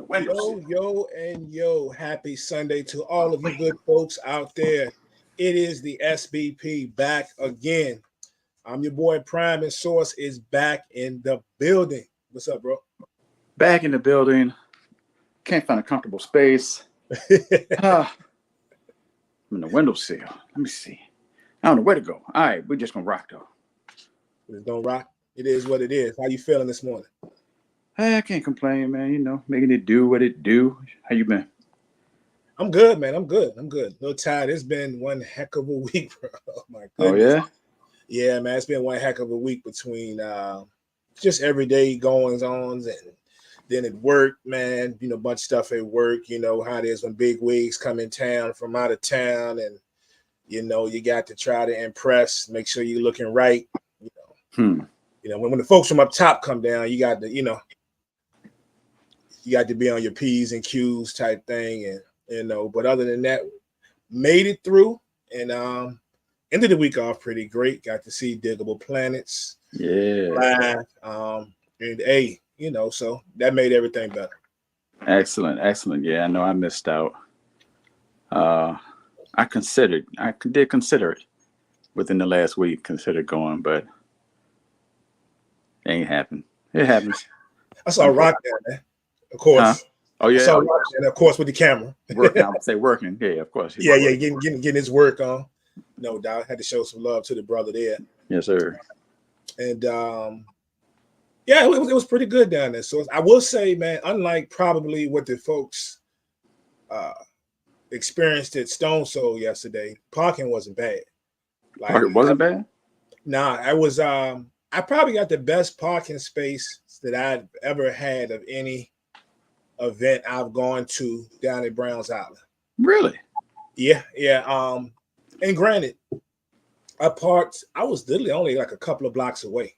window Yo, sill. yo, and yo, happy Sunday to all of you good folks out there. It is the SBP back again. I'm your boy Prime and Source is back in the building. What's up, bro? Back in the building. Can't find a comfortable space. I'm in the window sill. Let me see. I don't know where to go. All right, we're just gonna rock though. It's gonna rock. It is what it is. How you feeling this morning? I can't complain, man. You know, making it do what it do. How you been? I'm good, man. I'm good. A little tired. It's been one heck of a week, bro. Oh my Oh goodness. yeah? Yeah, man. It's been one heck of a week between just everyday goings ons and then at work, man, a bunch of stuff at work, how it is when big wigs come in town from out of town and, you got to try to impress, make sure you're looking right. When the folks from up top come down, you got to, you got to be on your P's and Q's type thing. And, but other than that, made it through and ended the week off pretty great. Got to see Diggable Planets. Yeah. And hey, so that made everything better. Excellent. Yeah, I know I missed out. I did consider it within the last week, considered going, but it ain't happened. It happens. I saw Rock down there, of course. Huh? Oh yeah. I saw Rock down there, of course, with the camera. Working, I would say working. Yeah, of course. Yeah, getting his work on. No doubt. Had to show some love to the brother there. Yes, sir. And yeah, it was pretty good down there. So I will say, man, unlike probably what the folks experienced at Stone Soul yesterday, parking wasn't bad. Parking wasn't bad? Nah, I probably got the best parking space that I've ever had of any event I've gone to down at Browns Island. Really? Yeah. And granted, I was literally only like a couple of blocks away.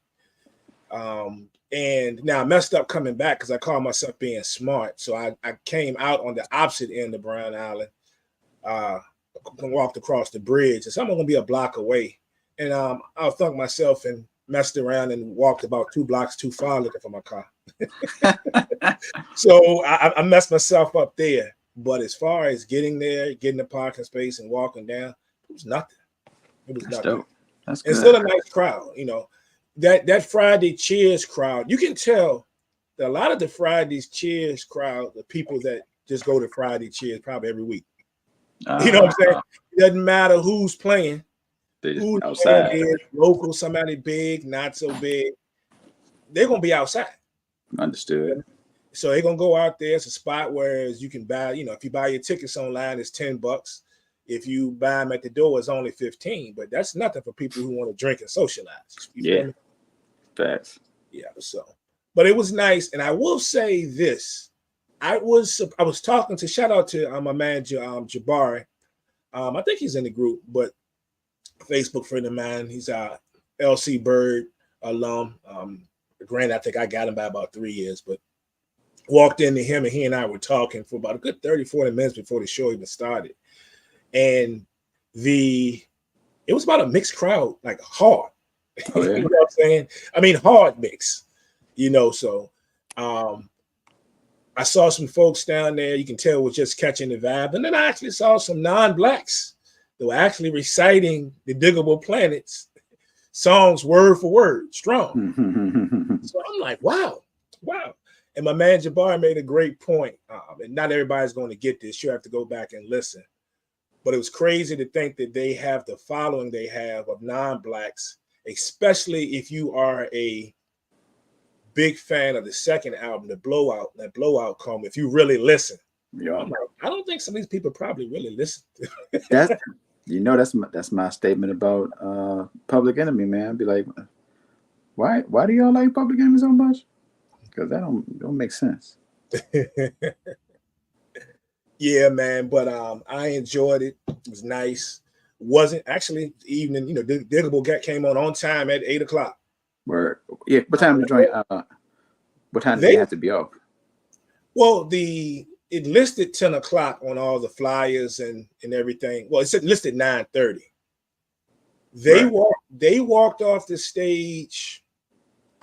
And now I messed up coming back because I called myself being smart. So I came out on the opposite end of Brown Island, walked across the bridge. And so I'm going to be a block away. And I thunk myself and messed around and walked about 2 blocks too far looking for my car. So I messed myself up there. But as far as getting there, getting the parking space and walking down, it was nothing. That's dope. That's good. It's still a nice crowd, That Friday Cheers crowd, you can tell that a lot of the Fridays Cheers crowd, the people that just go to Friday Cheers probably every week. You know what I'm saying? It doesn't matter who's playing. Who's outside. Is, local, somebody big, not so big. They're going to be outside. Understood. So they're going to go out there. It's a spot where you can buy, if you buy your tickets online, it's $10. If you buy them at the door, it's only $15. But that's nothing for people who want to drink and socialize. Yeah. Facts. Yeah. So, but it was nice. And I will say this. I was talking to, shout out to my manager, Jabari. I think he's in the group, but Facebook friend of mine. He's a LC Bird alum. Granted, I think I got him by about 3 years, but walked into him and he and I were talking for about a good 30, 40 minutes before the show even started. And it was about a mixed crowd, like hard. Oh, yeah. You know what I'm saying? I mean, hard mix, so I saw some folks down there, you can tell was just catching the vibe. And then I actually saw some non-blacks that were actually reciting the Diggable Planets songs word for word, strong. So I'm like, wow. And my man Jabbar made a great point. And not everybody's going to get this. You have to go back and listen. But it was crazy to think that they have the following they have of non-blacks, especially if you are a big fan of the second album, that blowout come, if you really listen. Yeah. I'm like, I don't think some of these people probably really listen. That's my statement about Public Enemy, man. I'd be like, why do y'all like Public Enemy so much? Because that don't make sense. Yeah, man. But I enjoyed it. It was nice. Wasn't actually evening, Diggable came on time at 8:00. Where what time did you join? What time did they have to be off? Well, it listed 10:00 on all the flyers and everything. Well, it said listed 9:30. They walked off the stage.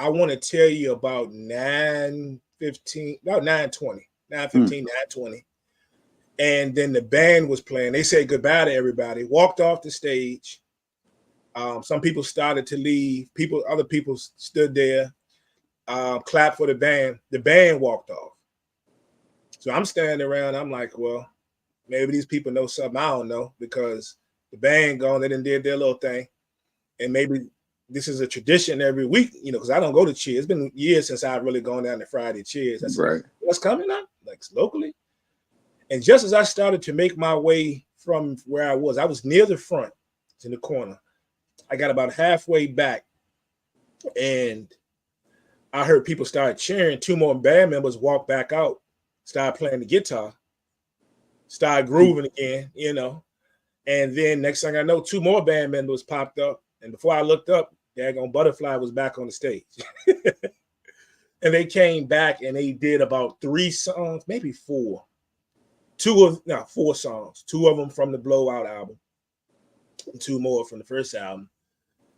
I want to tell you about 9:15, about 9:20. 9:15, 9:20. And then the band was playing. They said goodbye to everybody, walked off the stage. Some people started to leave. Other people stood there, clapped for the band. The band walked off. So I'm standing around. I'm like, well, maybe these people know something I don't know, because the band gone. They done did their little thing. And maybe this is a tradition every week, because I don't go to Cheers. It's been years since I've really gone down to Friday Cheers. I said, right. What's coming up? Like locally? And just as I started to make my way from where I was near the front, in the corner. I got about halfway back, and I heard people start cheering. 2 more band members walked back out, started playing the guitar, started grooving again, And then next thing I know, 2 more band members popped up. And before I looked up, Daggone Butterfly was back on the stage. And they came back and they did about 3 songs, maybe 4. 4 songs. 2 of them from the Blowout album, and 2 more from the first album.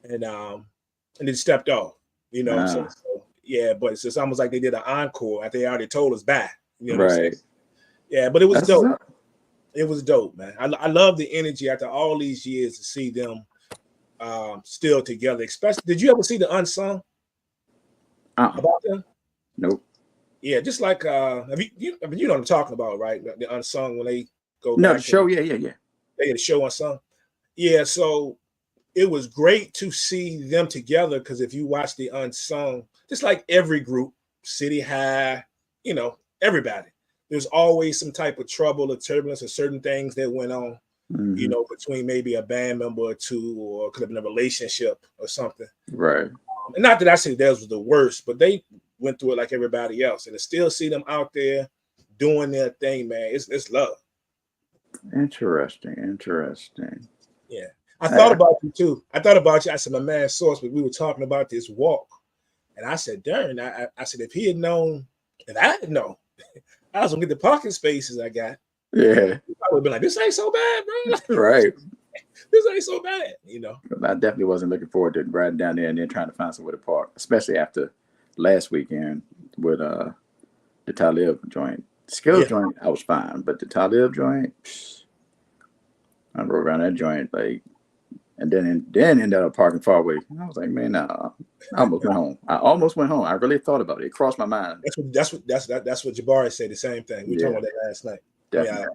And it stepped off, So, yeah, but it's almost like they did an encore after they already told us bye. Right. Yeah, but it was dope. It was dope, man. I love the energy after all these years to see them still together. Especially, did you ever see the Unsung about them? Nope. Yeah, just like you know what I'm talking about, right? The Unsung, when they go back the show, yeah. They had a show Unsung. Yeah, so it was great to see them together, because if you watch the Unsung, just like every group, City High, everybody, there's always some type of trouble or turbulence or certain things that went on, between maybe a band member or 2, or could have been a relationship or something. Right. And not that I say theirs was the worst, but they went through it like everybody else. And to still see them out there doing their thing, man, it's love. Interesting. Yeah. I thought about you too. I said, my man Source, but we were talking about this walk. And I said, darn, I said, if he had known, if I had known, I was gonna get the parking spaces I got. Yeah. I would have been like, this ain't so bad, bro. Right. This ain't so bad, I definitely wasn't looking forward to riding down there and then trying to find somewhere to park, especially after last weekend with the Talib joint. Skills joint, I was fine, but the Talib joint, I rode around that joint and then ended up parking far away. And I was like, man, nah. I almost went home. I really thought about it. It crossed my mind. That's what Jabari said. The same thing. We talked about that last night. Definitely.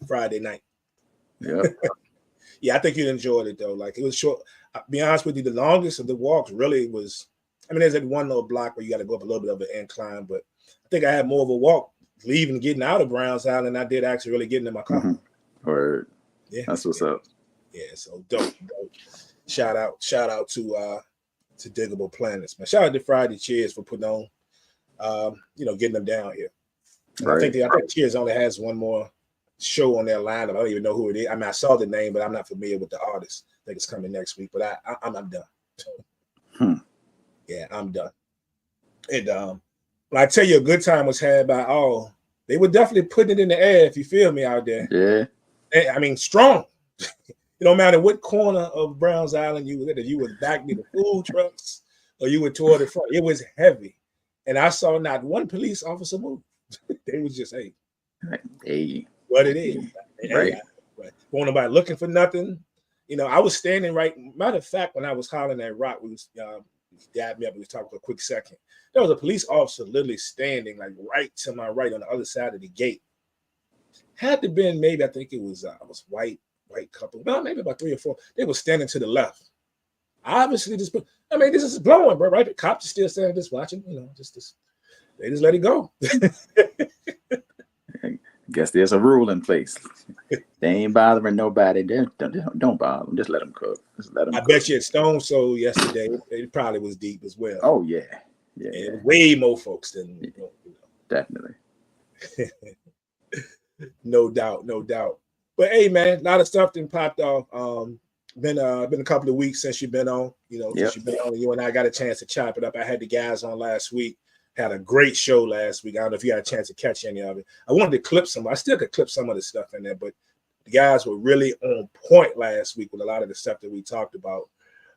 Friday night. Yeah. Yeah, I think you enjoyed it though. Like, it was short. I'll be honest with you, the longest of the walks really was. There's that one little block where you got to go up a little bit of an incline, but I think I had more of a walk leaving, getting out of Browns Island than I did actually really getting in my car. Mm-hmm. Word. Yeah, that's what's up. Yeah, so dope. Shout out to Diggable Planets, man. Shout out to Friday Cheers for putting on, getting them down here. Right. I think Cheers only has one more show on their lineup. I don't even know who it is. I saw the name, but I'm not familiar with the artist. I think it's coming next week, but I'm done. Yeah, I'm done. And when I tell you a good time was had by all, they were definitely putting it in the air, if you feel me out there. Yeah. Strong. It don't matter what corner of Browns Island you were at, if you were back near the food trucks or you were toward the front, it was heavy. And I saw not one police officer move. They was just, hey, what it is. Right. Won't nobody looking for nothing. I was standing right. Matter of fact, when I was hollering at Rock, we was dabbed me up. We was talking for a quick second. There was a police officer literally standing like right to my right on the other side of the gate. Had to been maybe, I think it was white couple. No, maybe about 3 or 4. They were standing to the left. Obviously, this is blowing, bro. Right? The cops are still standing, just watching. They just let it go. I guess there's a rule in place. They ain't bothering nobody. Don't bother them. Just let them cook. I bet you at Stone Soul yesterday, it probably was deep as well. Oh yeah. Yeah. Way more folks than Definitely. No doubt. But hey, man, a lot of stuff then popped off. Been a couple of weeks since you've been on. Since you've been on, you and I got a chance to chop it up. I had the guys on last week. Had a great show last week. I don't know if you had a chance to catch any of it. I wanted to clip some. I still could clip some of the stuff in there, but the guys were really on point last week with a lot of the stuff that we talked about.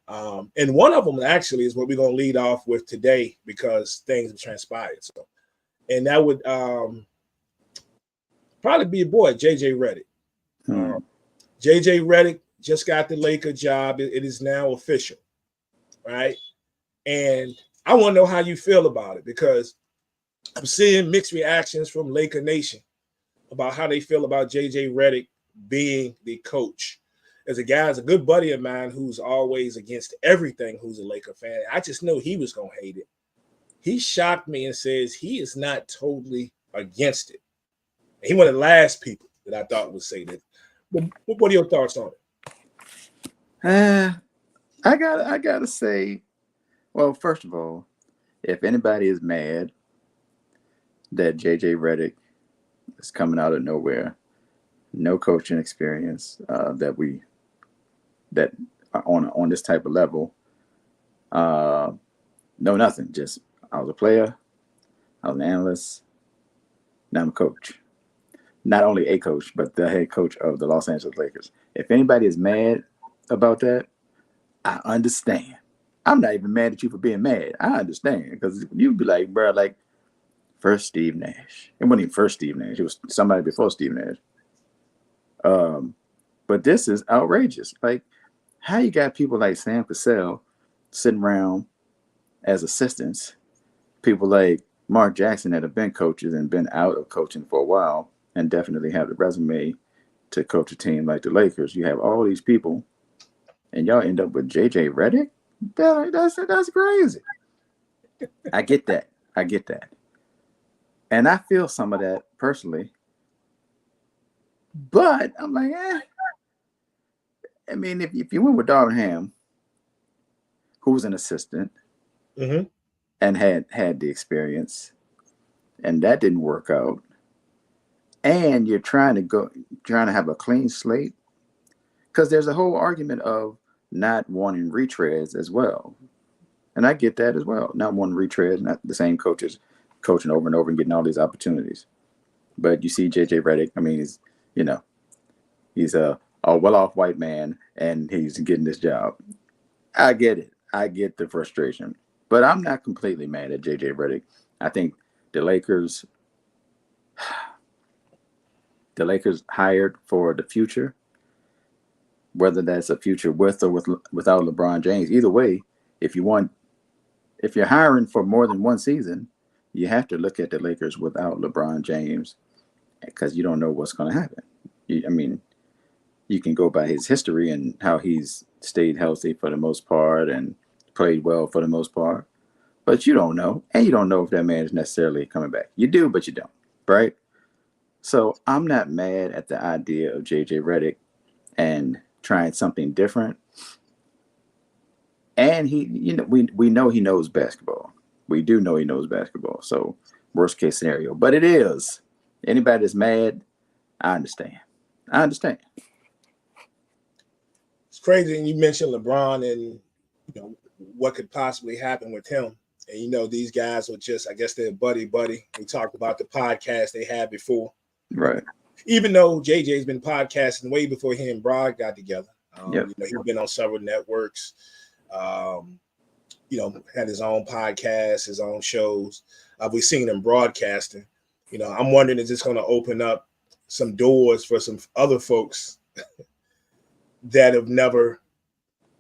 And one of them actually is what we're going to lead off with today because things have transpired. So, and that would probably be your boy, JJ Redick. JJ Redick just got the Laker job. It is now official, right? And I want to know how you feel about it, because I'm seeing mixed reactions from Laker Nation about how they feel about JJ Redick being the coach. As a good buddy of mine who's always against everything, who's a Laker fan, I just know he was going to hate it. He shocked me and says he is not totally against it. He one of the last people that I thought would say that. But what are your thoughts on it? I gotta say, well, first of all, if anybody is mad that JJ Redick is coming out of nowhere, no coaching experience, that on this type of level, no nothing. Just I was a player, I was an analyst, now I'm a coach. Not only a coach, but the head coach of the Los Angeles Lakers. If anybody is mad about that, I understand. I'm not even mad at you for being mad. I understand, because you'd be like, bro, like first Steve Nash. It wasn't even first Steve Nash. It was somebody before Steve Nash. But this is outrageous. Like, how you got people like Sam Cassell sitting around as assistants, people like Mark Jackson that have been coaches and been out of coaching for a while and definitely have the resume to coach a team like the Lakers. You have all these people, and y'all end up with JJ Redick? That's crazy. I get that. And I feel some of that personally. But I'm like, I mean, if you went with Darvin Ham, who was an assistant and had the experience, and that didn't work out, and you're trying to have a clean slate, because there's a whole argument of not wanting retreads as well. And I get that as well. Not wanting retreads, not the same coaches coaching over and over and getting all these opportunities. But you see JJ Redick, I mean, he's a well-off white man, and he's getting this job. I get it. I get the frustration. But I'm not completely mad at JJ Redick. I think the Lakers hired for the future, whether that's a future with or without LeBron James. Either way, if you're hiring for more than one season, you have to look at the Lakers without LeBron James, because you don't know what's going to happen. You can go by his history and how he's stayed healthy for the most part and played well for the most part, but you don't know. And you don't know if that man is necessarily coming back. You do, but you don't, right? So I'm not mad at the idea of JJ Redick and trying something different. And we know he knows basketball. We do know he knows basketball. So worst case scenario, but it is. Anybody that's mad, I understand. It's crazy. And you mentioned LeBron and what could possibly happen with him. And these guys are just, I guess they're buddy. We talked about the podcast they had before. Right. Even though JJ's been podcasting way before he and Brod got together. Yep. He's been on several networks. Had his own podcast, his own shows. We've seen him broadcasting. I'm wondering, is this going to open up some doors for some other folks that have never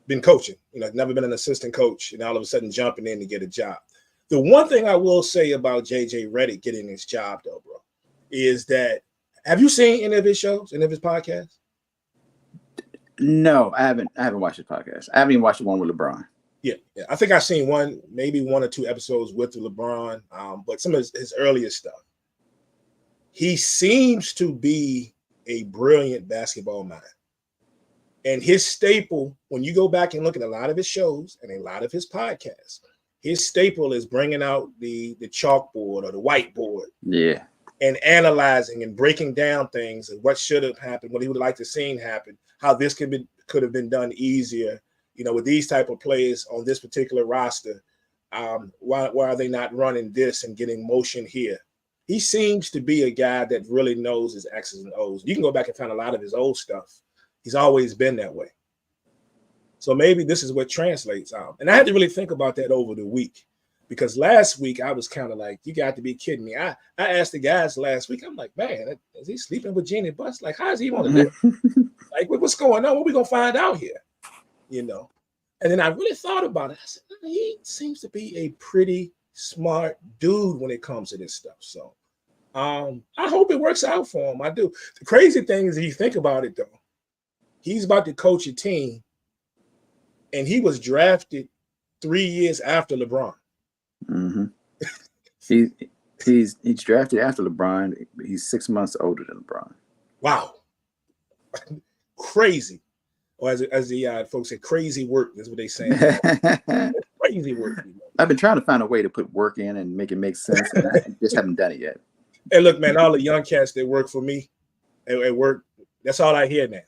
been coaching, never been an assistant coach, and all of a sudden jumping in to get a job. The one thing I will say about JJ Redick getting his job, though, bro, is that, have you seen any of his shows, any of his podcasts? No, I haven't watched his podcast. I haven't even watched the one with LeBron. Yeah. I think I've seen maybe one or two episodes with LeBron, but some of his earlier stuff. He seems to be a brilliant basketball mind. And his staple, when you go back and look at a lot of his shows and a lot of his podcasts, his staple is bringing out the chalkboard or the whiteboard. Yeah. And analyzing and breaking down things and what should have happened, what he would like to see happen, how this could have been done easier, with these type of players on this particular roster. Why are they not running this and getting motion here? He seems to be a guy that really knows his X's and O's. You can go back and find a lot of his old stuff. He's always been that way. So maybe this is what translates out. And I had to really think about that over the week. Because last week I was kind of like, you got to be kidding me. I asked the guys last week, I'm like, man, is he sleeping with Jeannie Buss? Like, how is he on the net? Like, what's going on? What we gonna find out here? You know. And then I really thought about it. I said, he seems to be a pretty smart dude when it comes to this stuff. So I hope it works out for him. I do. The crazy thing is, if you think about it, though, he's about to coach a team, and he was drafted 3 years after LeBron. Mm-hmm. He's drafted after LeBron. He's 6 months older than LeBron. Wow. Crazy. Or as the folks say, crazy work. That's what they say. Crazy work. I've been trying to find a way to put work in and make it make sense, and I just haven't done it yet. Hey, look, man, all the young cats that work for me at work, that's all I hear now.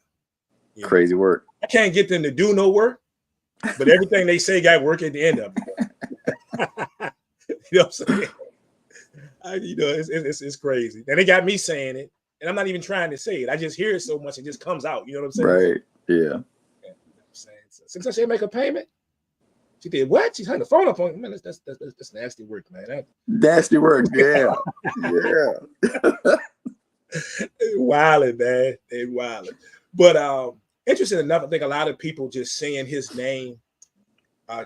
You Crazy work. I can't get them to do no work, but everything they say got work at the end of it. You know what I'm saying? It's crazy. And they got me saying it, and I'm not even trying to say it. I just hear it so much, it just comes out. You know what I'm saying? Right. Yeah. You know what I'm saying? So, since I said make a payment, she did what? She hung the phone up on me. Man, that's nasty work, man. Nasty work. Yeah. Yeah. Wilding, man. They wilding. But interesting enough, I think a lot of people just seeing his name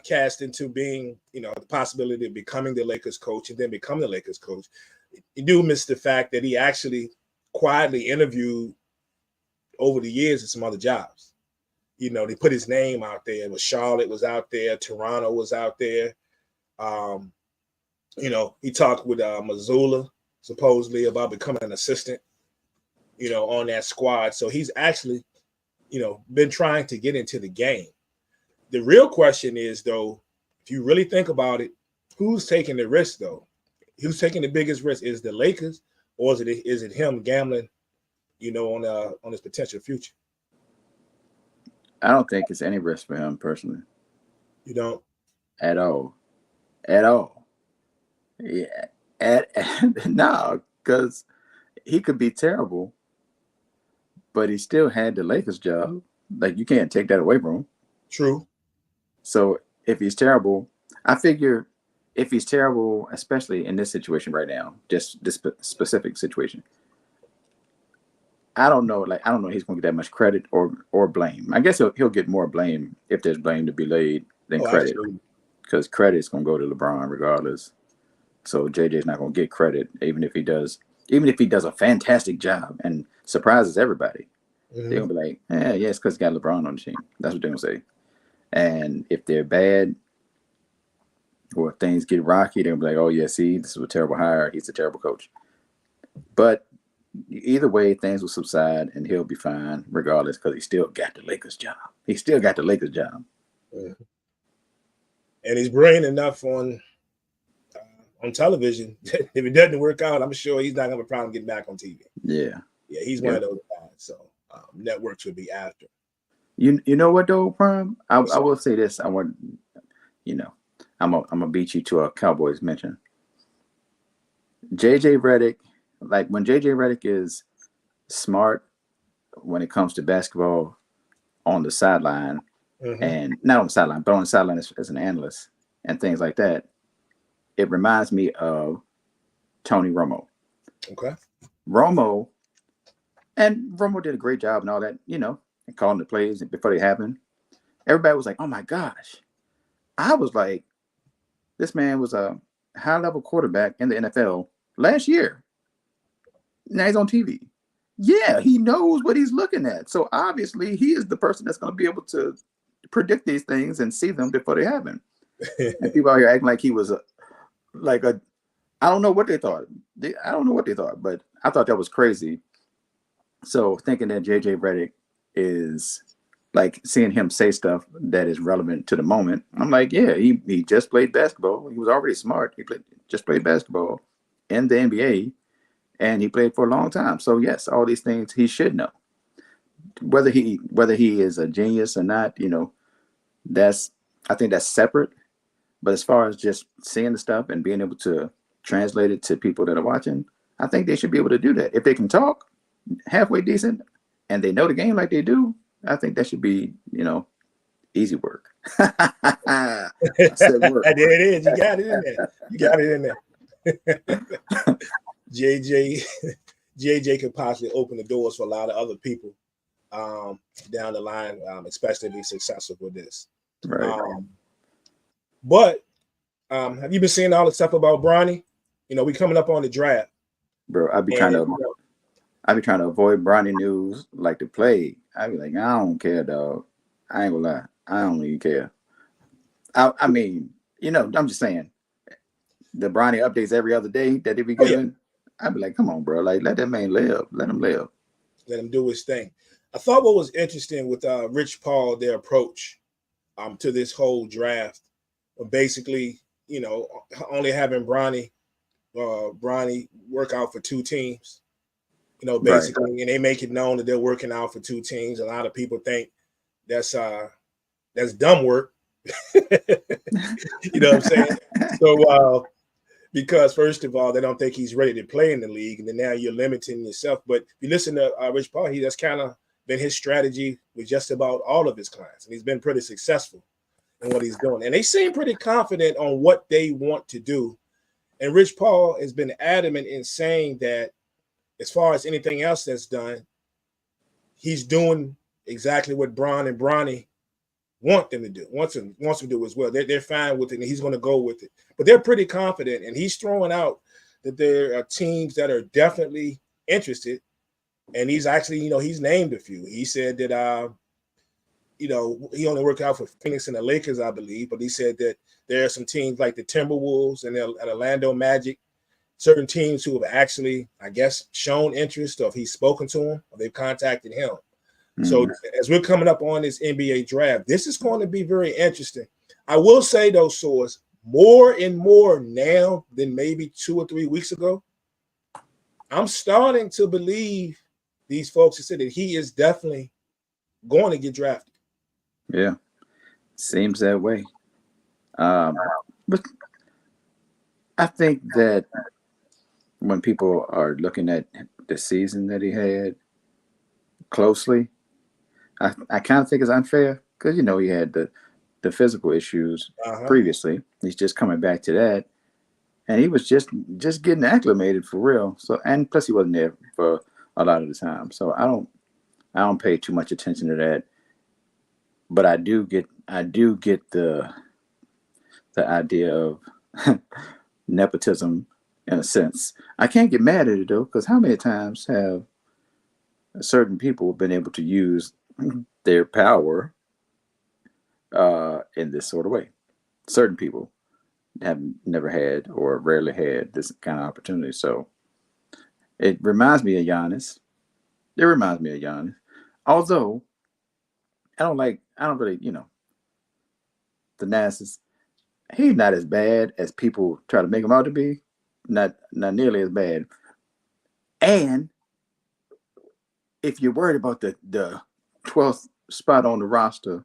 cast into being, the possibility of becoming the Lakers coach and then becoming the Lakers coach. You do miss the fact that he actually quietly interviewed over the years at some other jobs. They put his name out there. It was Charlotte was out there. Toronto was out there. He talked with Missoula supposedly about becoming an assistant, on that squad. So he's actually, been trying to get into the game. The real question is, though, if you really think about it, who's taking the risk, though? Who's taking the biggest risk? Is it the Lakers, or is it him gambling, on his potential future? I don't think it's any risk for him personally. You don't? At all. Yeah. No, because he could be terrible, but he still had the Lakers job. Like, you can't take that away from him. True. So if he's terrible, I figure if he's terrible, especially in this situation right now, just this specific situation, I don't know he's going to get that much credit or blame. I guess he'll get more blame if there's blame to be laid than credit, because credit is going to go to LeBron regardless. So JJ's not going to get credit, even if he does a fantastic job and surprises everybody. Mm-hmm. They're going to be like, yeah, it's because he got LeBron on the team. That's what they're going to say. And if they're bad or if things get rocky, they're going to be like, oh, yeah, see, this is a terrible hire. He's a terrible coach. But either way, things will subside and he'll be fine regardless, because he still got the Lakers job. Mm-hmm. And he's brilliant enough on television. If it doesn't work out, I'm sure he's not going to have a problem getting back on TV. Yeah, he's one of those guys. So networks would be after. You know what though, Prime? I will say this. I'm gonna beat you to a Cowboys mention. JJ Redick, like when JJ Redick is smart when it comes to basketball on the sideline, mm-hmm. and not on the sideline, but on the sideline as an analyst and things like that, it reminds me of Tony Romo. Okay. Romo did a great job and all that, and calling the plays before they happened. Everybody was like, oh my gosh. I was like, this man was a high-level quarterback in the NFL last year. Now he's on TV. Yeah, he knows what he's looking at. So obviously he is the person that's going to be able to predict these things and see them before they happen. And people out here acting like he was I don't know what they thought. But I thought that was crazy. So thinking that JJ Redick is like seeing him say stuff that is relevant to the moment. I'm like, yeah, he just played basketball. He was already smart. He just played basketball in the NBA, and he played for a long time. So yes, all these things he should know. Whether he is a genius or not, I think that's separate. But as far as just seeing the stuff and being able to translate it to people that are watching, I think they should be able to do that. If they can talk halfway decent and they know the game like they do, I think that should be, Easy work. I said work. There it is. You got it in there. You got it in there. JJ could possibly open the doors for a lot of other people down the line, especially if he's successful with this. Right. But have you been seeing all the stuff about Bronny? You know, we coming up on the draft. Bro, I'd be trying to avoid Bronny news like the plague. I'd be like, I don't care, dog. I ain't gonna lie. I don't even care. I mean, you know, I'm just saying the Bronny updates every other day that they be giving. I'd be like, come on, bro. Like, let that man live. Let him live. Let him do his thing. I thought what was interesting with Rich Paul, their approach to this whole draft, basically, you know, only having Bronny work out for two teams, you know, basically, right. And they make it known that they're working out for two teams. A lot of people think that's dumb work. You know what I'm saying? So because first of all, they don't think he's ready to play in the league, and then now you're limiting yourself. But if you listen to Rich Paul, that's kind of been his strategy with just about all of his clients, and he's been pretty successful in what he's doing. And they seem pretty confident on what they want to do. And Rich Paul has been adamant in saying that as far as anything else that's done, he's doing exactly what Bron and Bronny want them to do, wants them to do as well. They're fine with it, and he's going to go with it. But they're pretty confident, and he's throwing out that there are teams that are definitely interested. And he's actually, you know, he's named a few. He said that, you know, he only worked out for Phoenix and the Lakers, I believe, but he said that there are some teams like the Timberwolves and the Orlando Magic, certain teams who have actually, I guess, shown interest, or if he's spoken to them, or they've contacted him. Mm-hmm. So as we're coming up on this NBA draft, this is going to be very interesting. I will say, though, Source, more and more now than maybe 2 or 3 weeks ago, I'm starting to believe these folks have said that he is definitely going to get drafted. Yeah, seems that way. But I think that when people are looking at the season that he had closely, I kind of think it's unfair because, you know, he had the physical issues previously. He's just coming back to that. And he was just getting acclimated for real. So, and plus he wasn't there for a lot of the time. So I don't pay too much attention to that. But I do get the idea of nepotism in a sense. I can't get mad at it though, because how many times have certain people been able to use their power in this sort of way? Certain people have never had or rarely had this kind of opportunity. So it reminds me of Giannis. Although I don't really, you know, the Nassus, he's not as bad as people try to make him out to be. Not nearly as bad. And if you're worried about the 12th spot on the roster,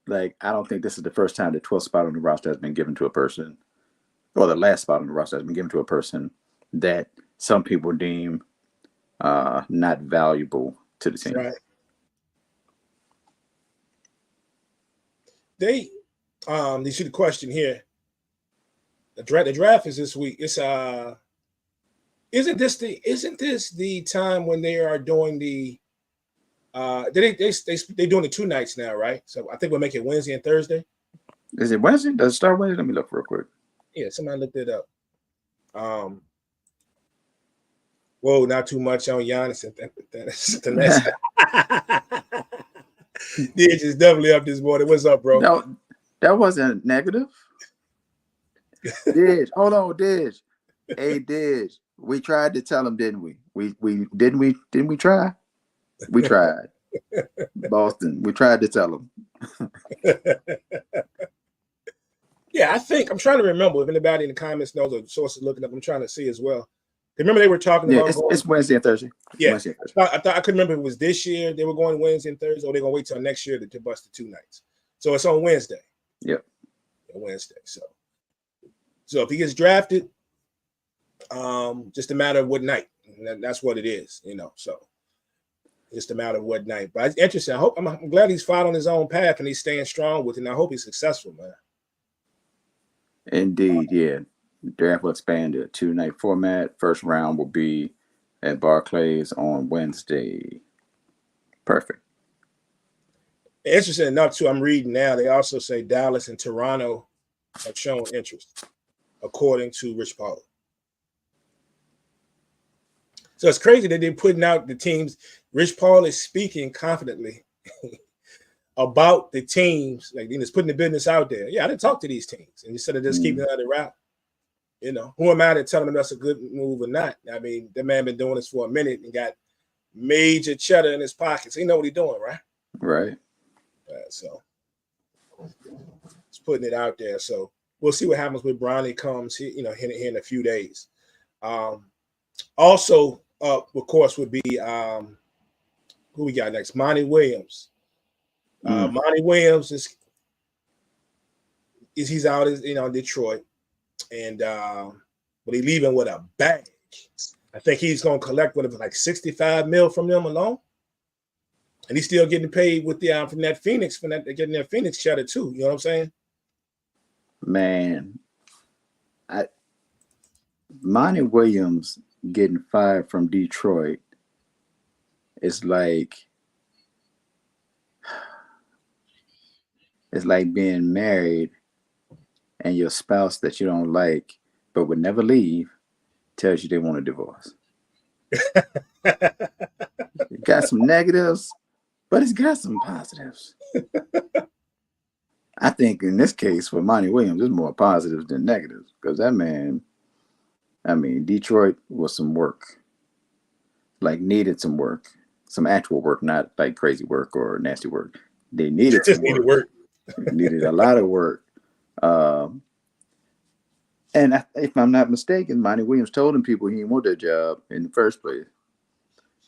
like, I don't think this is the first time the 12th spot on the roster has been given to a person, or the last spot on the roster has been given to a person that some people deem not valuable to the team. Right. You see the question here. The draft is this week. It's isn't this the time when they are doing the they doing the 2 nights now, right? So I think we'll make it Wednesday and Thursday. Is it Wednesday? Does it start Wednesday? Let me look real quick. Yeah, somebody looked it up. Whoa, not too much on Giannis. That's the next. Didge is definitely up this morning. What's up, bro? No, that wasn't negative. Didge, hold on, Didge. Hey, Didge, we tried to tell him, didn't we? Didn't we try? We tried. Boston, we tried to tell him. Yeah, I think I'm trying to remember if anybody in the comments knows or sources looking up. I'm trying to see as well. Remember they were talking about it's Wednesday and Thursday. Yeah, Wednesday and Thursday. I couldn't remember if it was this year they were going Wednesday and Thursday, or they're gonna wait till next year to bust the 2 nights. So it's on Wednesday. Yep. Wednesday. So if he gets drafted, just a matter of what night. That's what it is, you know. So just a matter of what night. But it's interesting. I'm glad he's following his own path and he's staying strong with it. And I hope he's successful, man. Indeed, yeah. Draft will expand to a 2-night format. First round will be at Barclays on Wednesday. Perfect. Interesting enough, too, I'm reading now, they also say Dallas and Toronto have shown interest, according to Rich Paul. So it's crazy that they're putting out the teams. Rich Paul is speaking confidently about the teams, like he's putting the business out there. Yeah, I didn't talk to these teams, and instead of just keeping it under wrap, who am I to tell them that's a good move or not? I mean, the man been doing this for a minute and got major cheddar in his pockets. He know what he's doing, right? Right. So it's putting it out there. So we'll see what happens with Bronny comes here, here in a few days. Also, of course, would be who we got next? Monty Williams. Monty Williams he's out in Detroit, and but he's leaving with a bag. I think he's gonna collect like $65 million from them alone, and he's still getting paid with the from that Phoenix getting that Phoenix cheddar too. You know what I'm saying? Man, Monty Williams getting fired from Detroit is like being married and your spouse that you don't like but would never leave tells you they want a divorce. It got some negatives, but it's got some positives. I think in this case for Monty Williams, there's more positives than negatives because that man, Detroit was some work, like needed some work, some actual work, not like crazy work or nasty work. They needed some work. Needed a lot of work. And if I'm not mistaken, Monty Williams told them people he didn't want that job in the first place.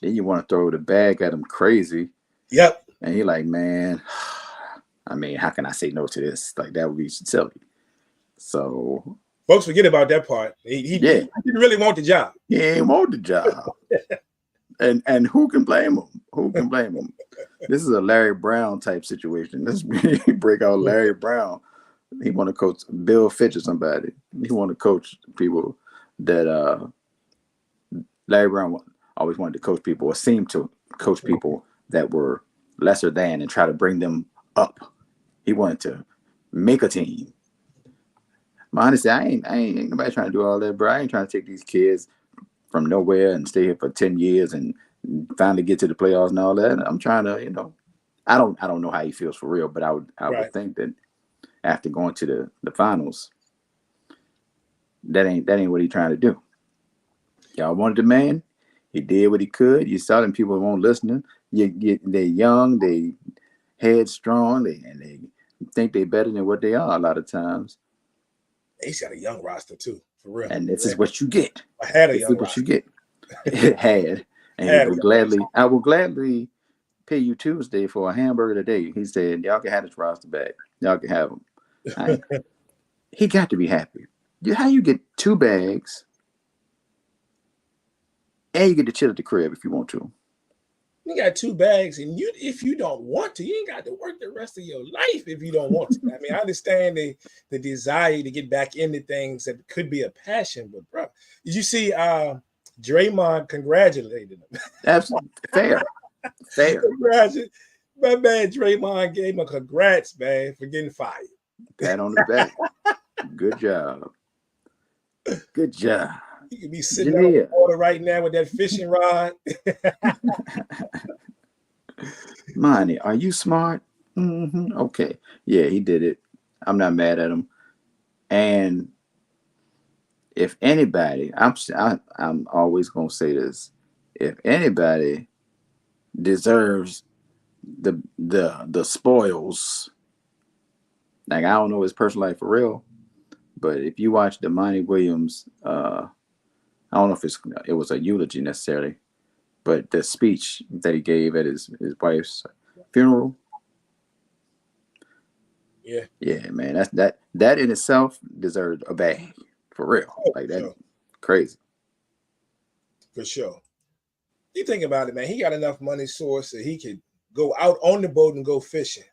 Then you want to throw the bag at him crazy. Yep. And he like, man, how can I say no to this? Like that would be silly. So folks forget about that part. He didn't really want the job. He ain't want the job. And who can blame him? Who can blame him? This is a Larry Brown type situation. This break out Larry Brown. He want to coach Bill Fitch or somebody. He want to coach people that Larry Brown always wanted to coach people or seemed to coach people that were lesser than and try to bring them up. He wanted to make a team. Honestly, I ain't nobody trying to do all that, bro. I ain't trying to take these kids from nowhere and stay here for 10 years and finally get to the playoffs and all that. I'm trying to, I don't know how he feels for real, but I would think that after going to the finals, that ain't what he's trying to do. Y'all wanted the man. He did what he could. You saw them people weren't listening. They're young, they headstrong, and they think they're better than what they are a lot of times. He's got a young roster too, for real. And this is what you get. I had a young roster. What you get. I will gladly pay you Tuesday for a hamburger today. He said, y'all can have this roster back. Y'all can have them. He got to be happy. How you get 2 bags and you get to chill at the crib if you want to. You got 2 bags, and if you don't want to, you ain't got to work the rest of your life if you don't want to. I understand the desire to get back into things that could be a passion, but bro, did you see Draymond congratulated him? Absolutely fair. My man Draymond gave him a congrats, man, for getting fired. Pat on the back. Good job. Good job. You could be sitting on the water right now with that fishing rod. Monty, are you smart? Mm-hmm. Okay. Yeah, he did it. I'm not mad at him. And if anybody, I'm always gonna say this. If anybody deserves the spoils, like I don't know his personal life for real, but if you watch the Monty Williams, I don't know if it was a eulogy necessarily, but the speech that he gave at his wife's funeral. Yeah, man, that in itself deserved a bag for real. Like that's crazy. For sure. You think about it, man. He got enough money source that he could go out on the boat and go fishing,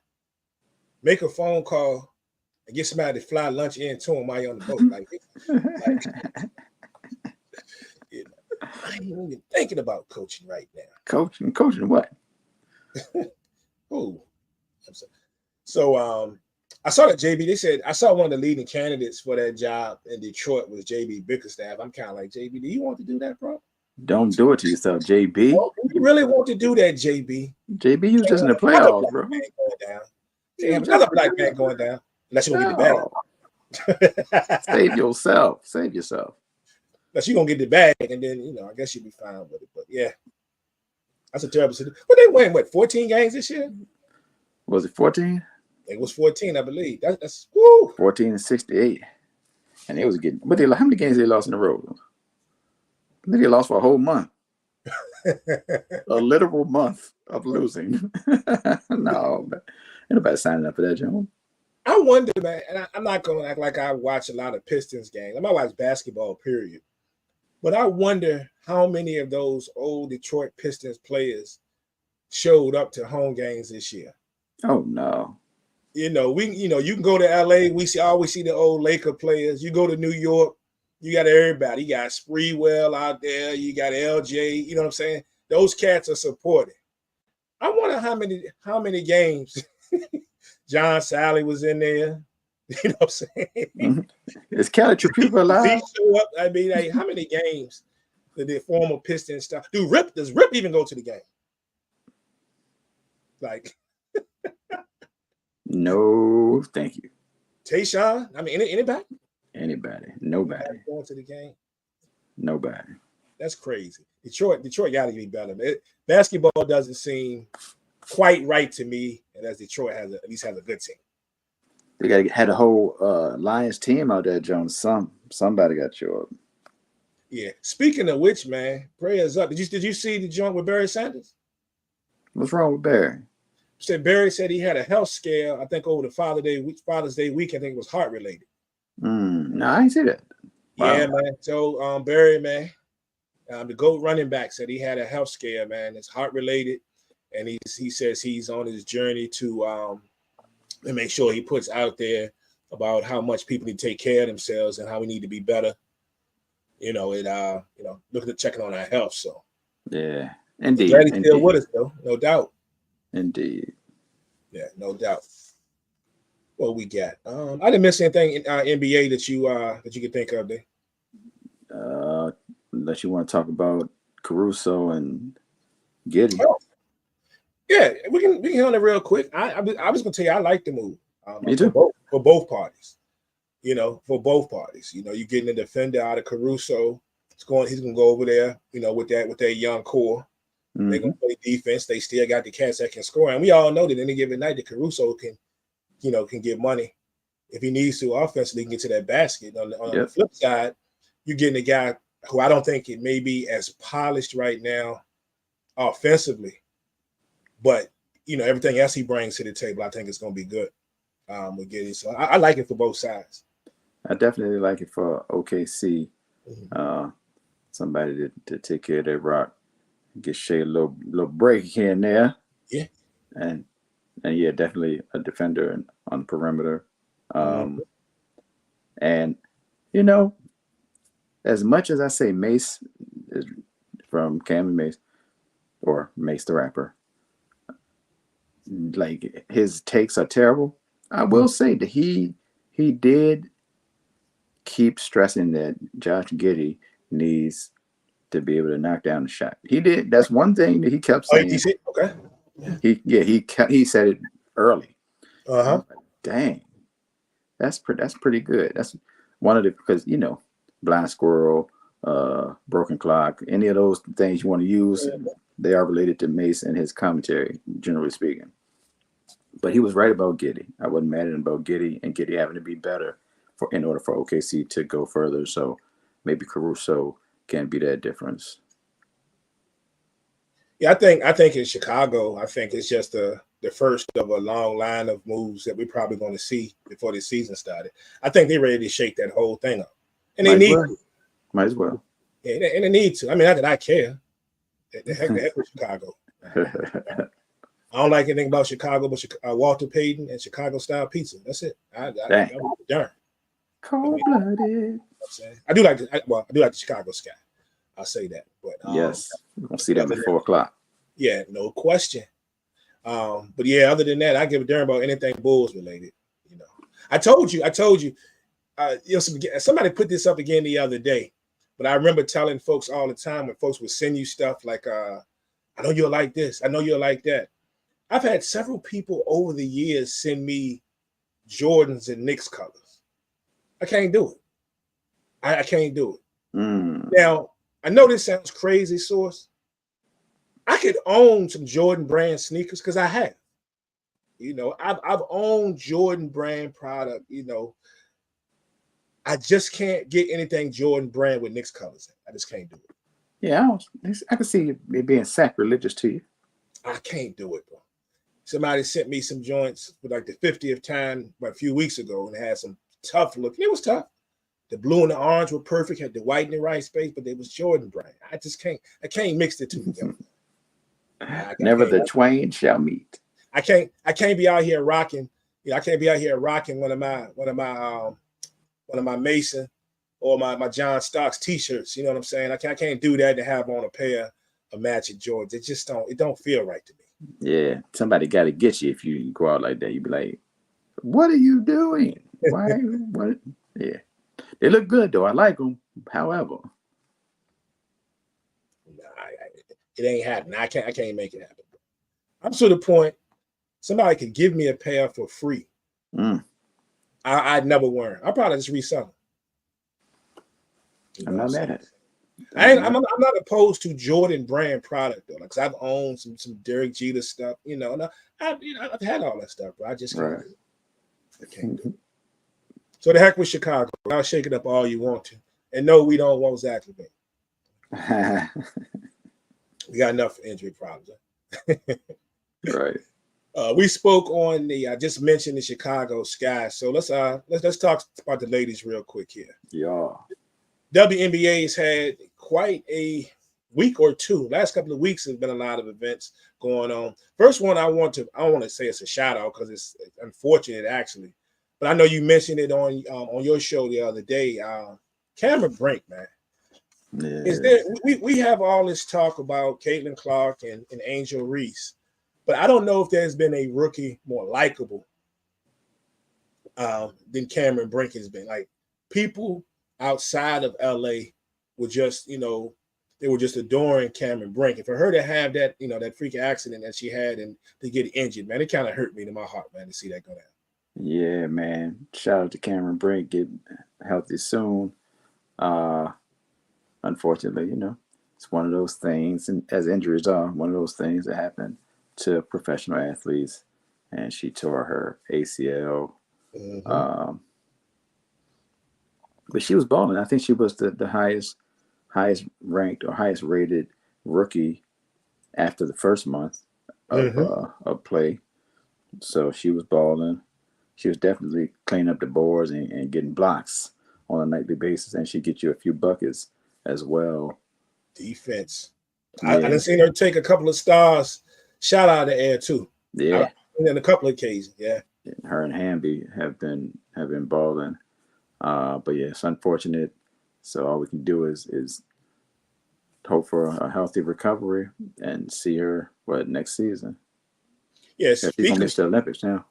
make a phone call, and get somebody to fly lunch in to him while you're on the boat. Like you know, I ain't even thinking about coaching right now. Coaching what? Oh, so I saw that JB. They said I saw one of the leading candidates for that job in Detroit was JB Bickerstaff. I'm kind of like, JB, do you want to do that, bro? Don't do it to yourself, JB. Oh, you really want to do that, JB? JB, you was just in the playoffs, bro. They have another black man going down. Unless you're gonna get the bag. Save yourself. Save yourself. Unless you're gonna get the bag, and then I guess you'll be fine with it. But yeah, that's a terrible situation. But they win 14 games this year? Was it 14? It was 14, I believe. That's woo. 14 and 68. And they was getting, but how many games they lost in a row? I think they lost for a whole month. A literal month of losing. No, ain't nobody signing up for that, John. I wonder, man, and I'm not going to act like I watch a lot of Pistons games. I might watch basketball, period. But I wonder how many of those old Detroit Pistons players showed up to home games this year. Oh, no. You can go to LA. We always see the old Laker players. You go to New York, you got everybody. You got Spreewell out there. You got LJ. You know what I'm saying? Those cats are supported. I wonder how many games John Sally was in there. You know what I'm saying? Mm-hmm. Is Kelly Trippier alive? Show up. I mean, like, how many games did the former Pistons stuff? Does Rip even go to the game? Like, no, thank you. Tayshaun? I mean, anybody? Anybody? Nobody going to the game? Nobody. That's crazy. Detroit got to be better. Basketball doesn't seem quite right to me, and as Detroit at least has a good team. They had a whole Lions team out there, Jones. Somebody got you up. Yeah. Speaking of which, man, prayers up. Did you see the joint with Barry Sanders? What's wrong with Barry? Barry said he had a health scare. I think over the Father's Day week. I think it was heart related. No, I didn't see that. Wow. Yeah, man. So Barry, man, the GOAT running back said he had a health scare, man. It's heart related, and he says he's on his journey to make sure he puts out there about how much people need to take care of themselves and how we need to be better. Looking at checking on our health. So yeah, indeed. Glad he's still with us, though, no doubt. Indeed. Yeah, no doubt. What we got? I didn't miss anything in NBA that you could think of there. Unless you want to talk about Caruso and Giddey. Oh. Yeah, we can hit on it real quick. I was gonna tell you I like the move. Me too. For both parties. For both parties. You're getting a defender out of Caruso. He's gonna go over there, with that young core. Mm-hmm. They're gonna play defense. They still got the cats that can score. And we all know that any given night that Caruso can get money. If he needs to offensively, he can get to that basket. On the flip side, you're getting a guy who I don't think it may be as polished right now offensively. But, everything else he brings to the table, I think it's going to be good with Giddey. So I like it for both sides. I definitely like it for OKC. Mm-hmm. Somebody to take care of their rock. Get Shea a little break here and there. Yeah. And yeah, definitely a defender on the perimeter. And, as much as I say Mace is from Cam and Mace, or Mace the rapper, like his takes are terrible, I will say that he did keep stressing that Josh Giddey needs to be able to knock down the shot. He did. That's one thing that he kept saying. Okay. He said it early. Uh-huh. Like, dang, that's pretty good. That's one of the, because blind squirrel, broken clock, any of those things you want to use, they are related to Mace and his commentary, generally speaking. But he was right about Giddey. I wasn't mad at him about Giddey and Giddey having to be better in order for OKC to go further. So maybe Caruso can be that difference. Yeah, I think in Chicago, I think it's just the first of a long line of moves that we're probably going to see before the season started. I think they're ready to shake that whole thing up. And they need to. Might as well. Yeah, and they need to. I mean, not that I care. The heck with Chicago. I don't like anything about Chicago, but Walter Payton and Chicago style pizza. That's it. I darn. Cold-blooded. I do like the Chicago Sky. I'll say that. But yes, we're gonna see them at 4 o'clock. Yeah, no question. But yeah, other than that, I give a darn about anything Bulls related. You know, I told you. Somebody put this up again the other day, but I remember telling folks all the time when folks would send you stuff like, "I know you'll like this. I know you'll like that." I've had several people over the years send me Jordans and Knicks colors. I can't do it. I can't do it. Now, I know this sounds crazy, Source. I could own some Jordan brand sneakers because I have. You know, I've owned Jordan brand product. You know, I just can't get anything Jordan brand with Knicks colors. I just can't do it. Yeah, I can see it being sacrilegious to you. I can't do it, bro. Somebody sent me some joints for like the 50th time about a few weeks ago, and it had some tough look. And it was tough. The blue and the orange were perfect, had the white in the right space, but they was Jordan brand. I can't mix the two together. Never the twain shall meet. I can't be out here rocking. You know, I can't be out here rocking one of my Mason or my John Stocks t-shirts. You know what I'm saying? I can't do that to have on a pair of matching Jordans. It don't feel right to me. Yeah, somebody got to get you if you go out like that. You be like, "What are you doing? Why? What?" Yeah, they look good though. I like them. However, it ain't happening. I can't make it happen. I'm to the point. Somebody could give me a pair for free. I'd never wear them. I'll probably just resell them. I'm not mad at it. I'm not opposed to Jordan brand product though. Like, I've owned some Derek Jeter stuff, you know. And I've had all that stuff, but I just can't do it. I can't do it. So the heck with Chicago. I'll shake it up all you want to. And no, we don't want Zach LaVine. We got enough injury problems. Right. We spoke on I just mentioned the Chicago Sky. So let's talk about the ladies real quick here. Yeah. WNBA has had quite a week or two. Last couple of weeks has been a lot of events going on. First one, I want to say it's a shout out because it's unfortunate actually, but I know you mentioned it on your show the other day. Cameron Brink, man. Yeah. Is there? We have all this talk about Caitlin Clark and Angel Reese, but I don't know if there's been a rookie more likable than Cameron Brink has been. Like, people outside of LA were just, they were just adoring Cameron Brink. And for her to have that, that freak accident that she had and to get injured, man, it kind of hurt me to my heart, man, to see that go down. Yeah, man. Shout out to Cameron Brink, getting healthy soon. Unfortunately, it's one of those things, and as injuries are, one of those things that happen to professional athletes. And she tore her ACL. Mm-hmm. But she was balling. I think she was the highest ranked or highest rated rookie after the first month of play. So she was balling. She was definitely cleaning up the boards and getting blocks on a nightly basis, and she get you a few buckets as well. Defense. Yeah. I done seen her take a couple of stars shot out of the air too. Yeah. In a couple of occasions. Yeah. Her and Hamby have been balling. But yeah, it's unfortunate. So all we can do is hope for a healthy recovery and see her next season. Yeah, she's gonna miss the Olympics now.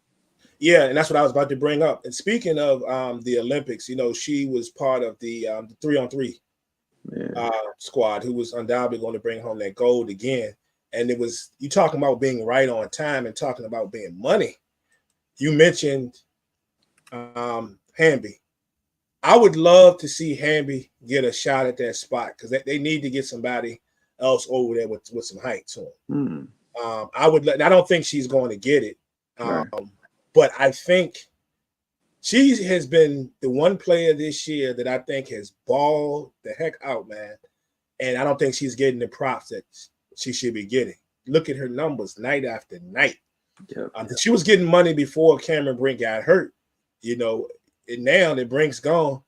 Yeah, and that's what I was about to bring up. And speaking of the Olympics, she was part of the 3-on-3 squad who was undoubtedly going to bring home that gold again. And it was, you talking about being right on time and talking about being money. You mentioned Hamby. I would love to see Hamby get a shot at that spot because they need to get somebody else over there with some height to him. I don't think she's going to get it. Right. But I think she has been the one player this year that I think has balled the heck out, man. And I don't think she's getting the props that she should be getting. Look at her numbers night after night. Yep. She was getting money before Cameron Brink got hurt, and now that Brink's gone,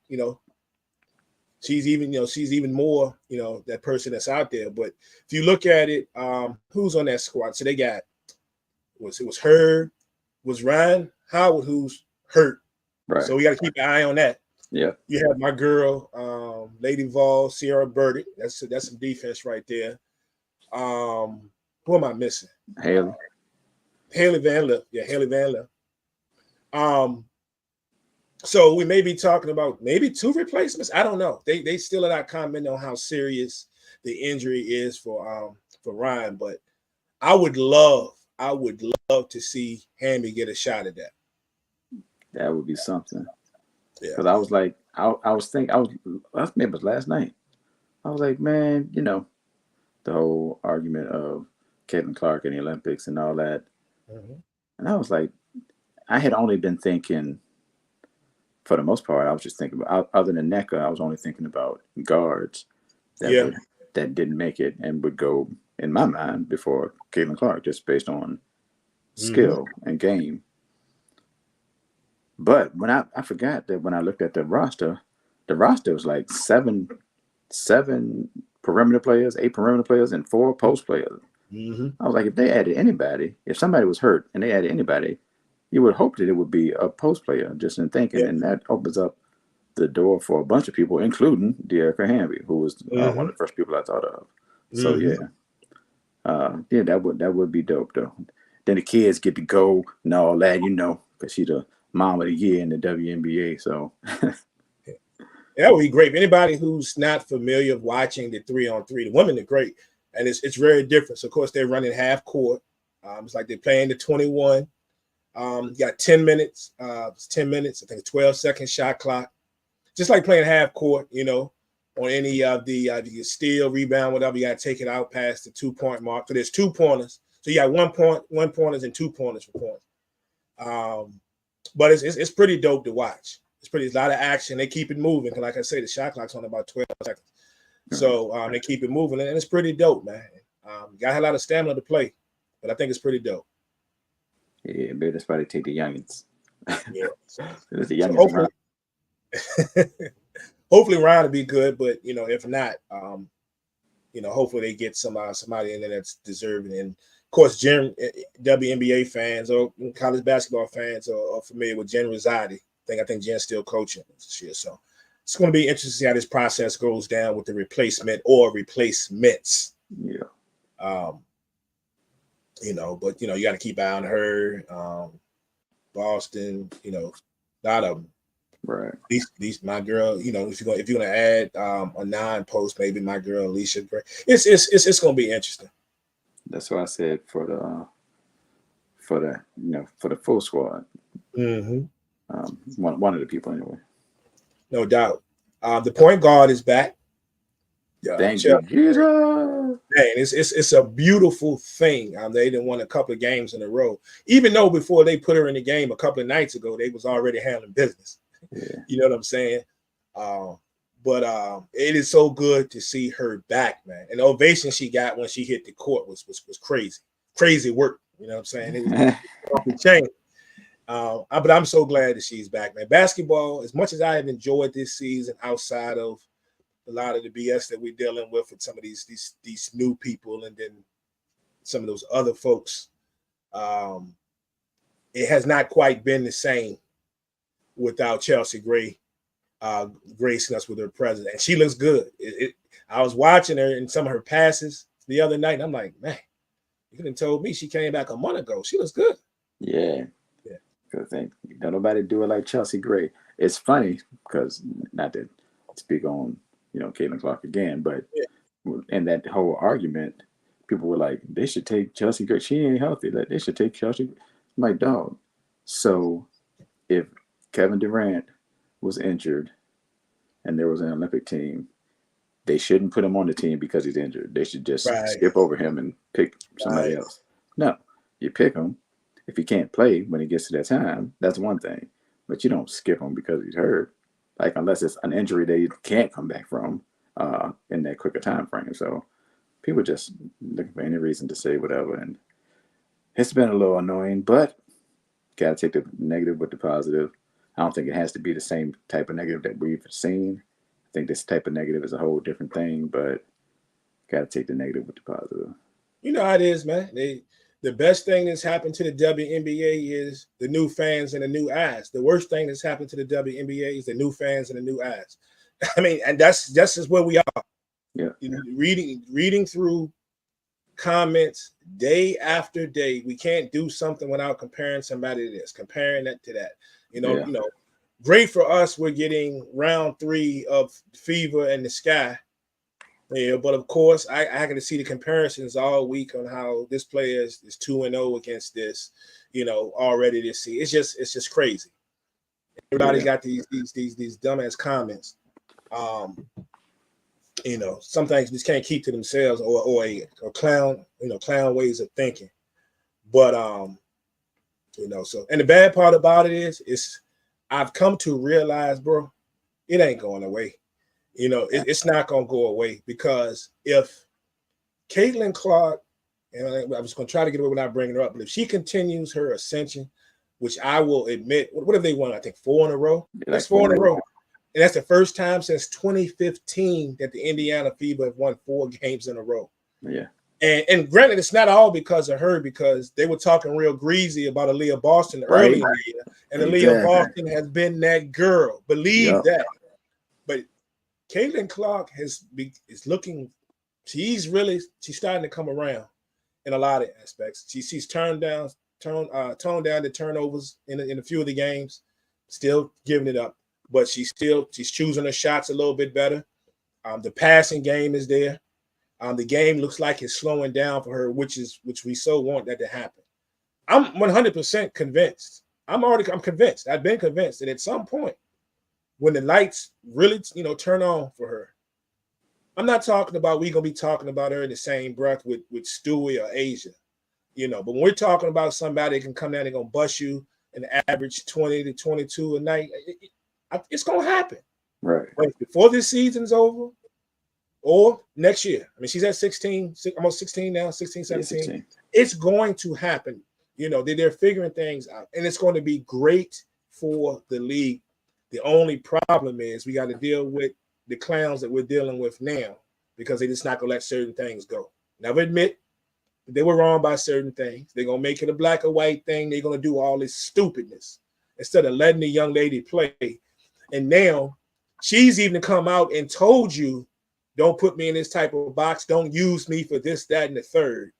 she's even more, that person that's out there. But if you look at it, who's on that squad? So they got was her, was Ryan Howard, who's hurt. Right. So we got to keep an eye on that. Yeah. You have my girl, Lady Vol, Sierra Burdick. That's some defense right there. Who am I missing? Haley Van Lip. Yeah, Haley Van Lip. So we may be talking about maybe 2 replacements. I don't know. They still are not commenting on how serious the injury is for Ryan, but I would love to see Hammy get a shot at that. That would be something. Yeah. Because I was like, I was thinking, maybe it was last night. I was like, man, the whole argument of Caitlin Clark in the Olympics and all that. Mm-hmm. And I was like, I had only been thinking, for the most part, I was just thinking about, other than NECA, I was only thinking about guards that didn't make it and would go, in my mind, before Caitlin Clark, just based on skill and game. But when I forgot that when I looked at the roster was like seven perimeter players, 8 perimeter players, and 4 post players. Mm-hmm. I was like, if they added anybody, if somebody was hurt and they added anybody, you would hope that it would be a post player, just in thinking, and that opens up the door for a bunch of people, including De'Erica Hamby, who was one of the first people I thought of. So that would be dope though. Then the kids get to go and all that, because she's the mom of the year in the WNBA. So that would be great. If anybody who's not familiar with watching the 3-on-3, the women are great, and it's very different. So of course they're running half court. It's like they're playing the 21. You got 10 minutes. It's 10 minutes. I think a 12-second shot clock. Just like playing half court, on any of the you steal, rebound, whatever, you got to take it out past the 2-point mark. So there's 2 pointers. So you got 1 pointers and 2 pointers for points. But it's pretty dope to watch. It's a lot of action. They keep it moving. Cause like I say, the shot clock's on about 12 seconds. So they keep it moving, and it's pretty dope, man. Got a lot of stamina to play, but I think it's pretty dope. Yeah, maybe that's why they take the youngins. Yeah. It's the youngins. Hopefully Ryan will be good, but if not, hopefully they get somebody in there that's deserving. And of course, WNBA fans or college basketball fans are familiar with Jen Rosati. I think Jen's still coaching this year. So it's going to be interesting to see how this process goes down with the replacement or replacements. Yeah. But you got to keep an eye on her. Boston, a lot of them. Right. These my girl, if you're gonna add a 9 post, maybe my girl Alicia Gray. It's gonna be interesting. That's why I said for the full squad. Mm-hmm. One of the people anyway. No doubt. The point guard is back. Thank you, Jesus. Man, it's a beautiful thing. They didn't win a couple of games in a row, even though before they put her in the game a couple of nights ago, they was already handling business. Yeah. You know what I'm saying? But it is so good to see her back, man. And the ovation she got when she hit the court was crazy work. You know what I'm saying? It was off the chain. But I'm so glad that she's back, man. Basketball, as much as I have enjoyed this season, outside of a lot of the BS that we're dealing with some of these new people, and then some of those other folks, it has not quite been the same without Chelsea Gray gracing us with her presence. And she looks good. I was watching her in some of her passes the other night, and I'm like, man, you could have told me she came back a month ago. She looks good. Yeah. Because don't nobody do it like Chelsea Gray. It's funny because, not to speak on Caitlin Clark again, but in that whole argument, people were like, they should take Chelsea Gray. She ain't healthy. Like, they should take Chelsea. I'm like, dog. So if Kevin Durant was injured and there was an Olympic team, they shouldn't put him on the team because he's injured. They should just skip over him and pick somebody else. No, you pick him. If he can't play when he gets to that time, that's one thing. But you don't skip him because he's hurt. Like, unless it's an injury that you can't come back from in that quicker time frame. So people just looking for any reason to say whatever. And it's been a little annoying, but got to take the negative with the positive. I don't think it has to be the same type of negative that we've seen. I think this type of negative is a whole different thing, but got to take the negative with the positive. You know how it is, man. The best thing that's happened to the WNBA is the new fans and the new eyes. The worst thing that's happened to the WNBA is the new fans and the new eyes. I mean, and that's just where we are. Yeah. You know, reading through comments day after day. We can't do something without comparing somebody to this, comparing that to that. You know, great for us. We're getting round 3 of Fever and the Sky. Yeah, but of course, I can to see the comparisons all week on how this player is 2-0 against this, already this season. It's just crazy. Everybody's got these dumbass comments. Some things just can't keep to themselves or clown ways of thinking. But so, and the bad part about it is I've come to realize, bro, it ain't going away. It's not going to go away, because if Caitlin Clark, and I was going to try to get away without bringing her up, but if she continues her ascension, which I will admit, what have they won? I think 4 in a row. That's 4 in a row. And that's the first time since 2015 that the Indiana Fever have won 4 games in a row. Yeah. And granted, it's not all because of her, because they were talking real greasy about Aaliyah Boston early in the year. And Aaliyah Boston has been that girl. Believe that. But Caitlin Clark is looking, she's starting to come around in a lot of aspects. She's toned down the turnovers in a few of the games, still giving it up, but she's choosing her shots a little bit better. The passing game is there. The game looks like it's slowing down for her, which we so want that to happen. I'm 100% convinced. I'm convinced. I've been convinced that at some point, when the lights really, turn on for her, I'm not talking about we're gonna be talking about her in the same breath with Stewie or Asia, But when we're talking about somebody that can come down and gonna bust you an average 20 to 22 a night, it's gonna happen. Right. But before this season's over, or next year. I mean, she's at 16, almost 16 now, 16, 17. 16. It's going to happen. They're figuring things out, and it's going to be great for the league. The only problem is we got to deal with the clowns that we're dealing with now, because they're just not going to let certain things go. Never admit they were wrong by certain things. They're going to make it a black or white thing. They're going to do all this stupidness instead of letting the young lady play. And now she's even come out and told you, don't put me in this type of box. Don't use me for this, that, and the third.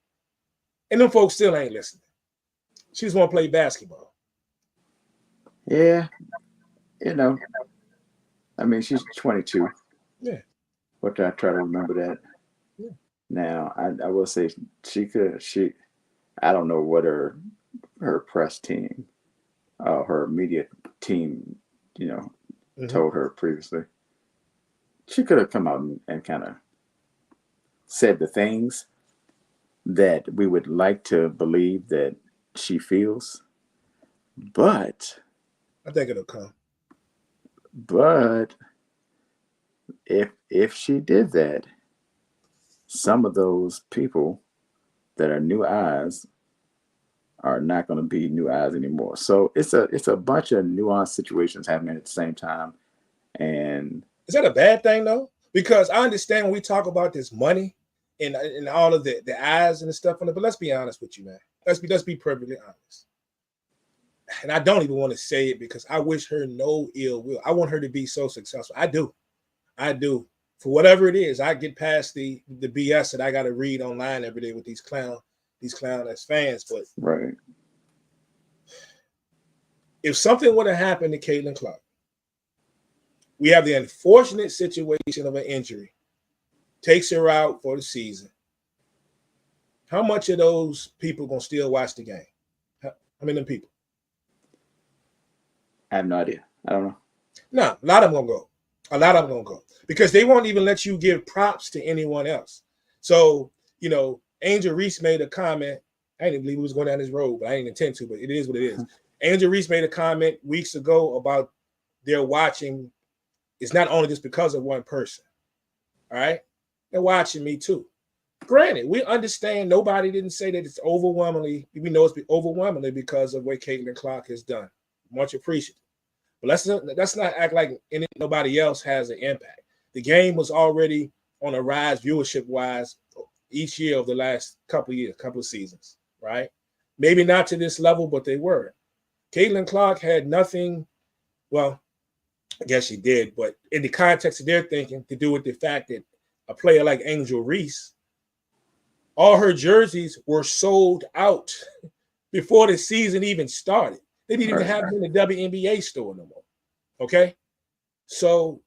And them folks still ain't listening. She just want to play basketball. Yeah. I mean, she's 22. Yeah. But I try to remember that. Yeah. Now, I will say I don't know what her press team, her media team, told her previously. She could have come out and kind of said the things that we would like to believe that she feels, but I think it'll come. But if she did that, some of those people that are new eyes are not going to be new eyes anymore. So it's a bunch of nuanced situations happening at the same time. And is that a bad thing though? Because I understand when we talk about this money and all of the eyes and the stuff on it, but let's be honest with you, man. Let's be perfectly honest. And I don't even want to say it because I wish her no ill will. I want her to be so successful. I do. For whatever it is, I get past the BS that I got to read online every day with these clown as fans. But right, if something would have happened to Caitlin Clark, we have the unfortunate situation of an injury, takes her out for the season. How much of those people gonna still watch the game? How many of them people? I have no idea. I don't know. No, a lot of them gonna go. A lot of them gonna go because they won't even let you give props to anyone else. So, Angel Reese made a comment. I didn't believe he was going down this road, but I didn't intend to, but it is what it is. Angel Reese made a comment weeks ago about they're watching. It's not only just because of one person. All right. They're watching me too. Granted, we understand nobody didn't say that it's overwhelmingly, we know it's overwhelmingly because of what Caitlin Clark has done. Much appreciated. But let's not act like nobody else has an impact. the game was already on a rise viewership-wise each year of the last couple of seasons, right? Maybe not to this level, but they were. Caitlin Clark had nothing, well, I guess she did, but in the context of their thinking, to do with the fact that a player like Angel Reese, all her jerseys were sold out before the season even started. They didn't even have them in the WNBA store no more. Okay? So,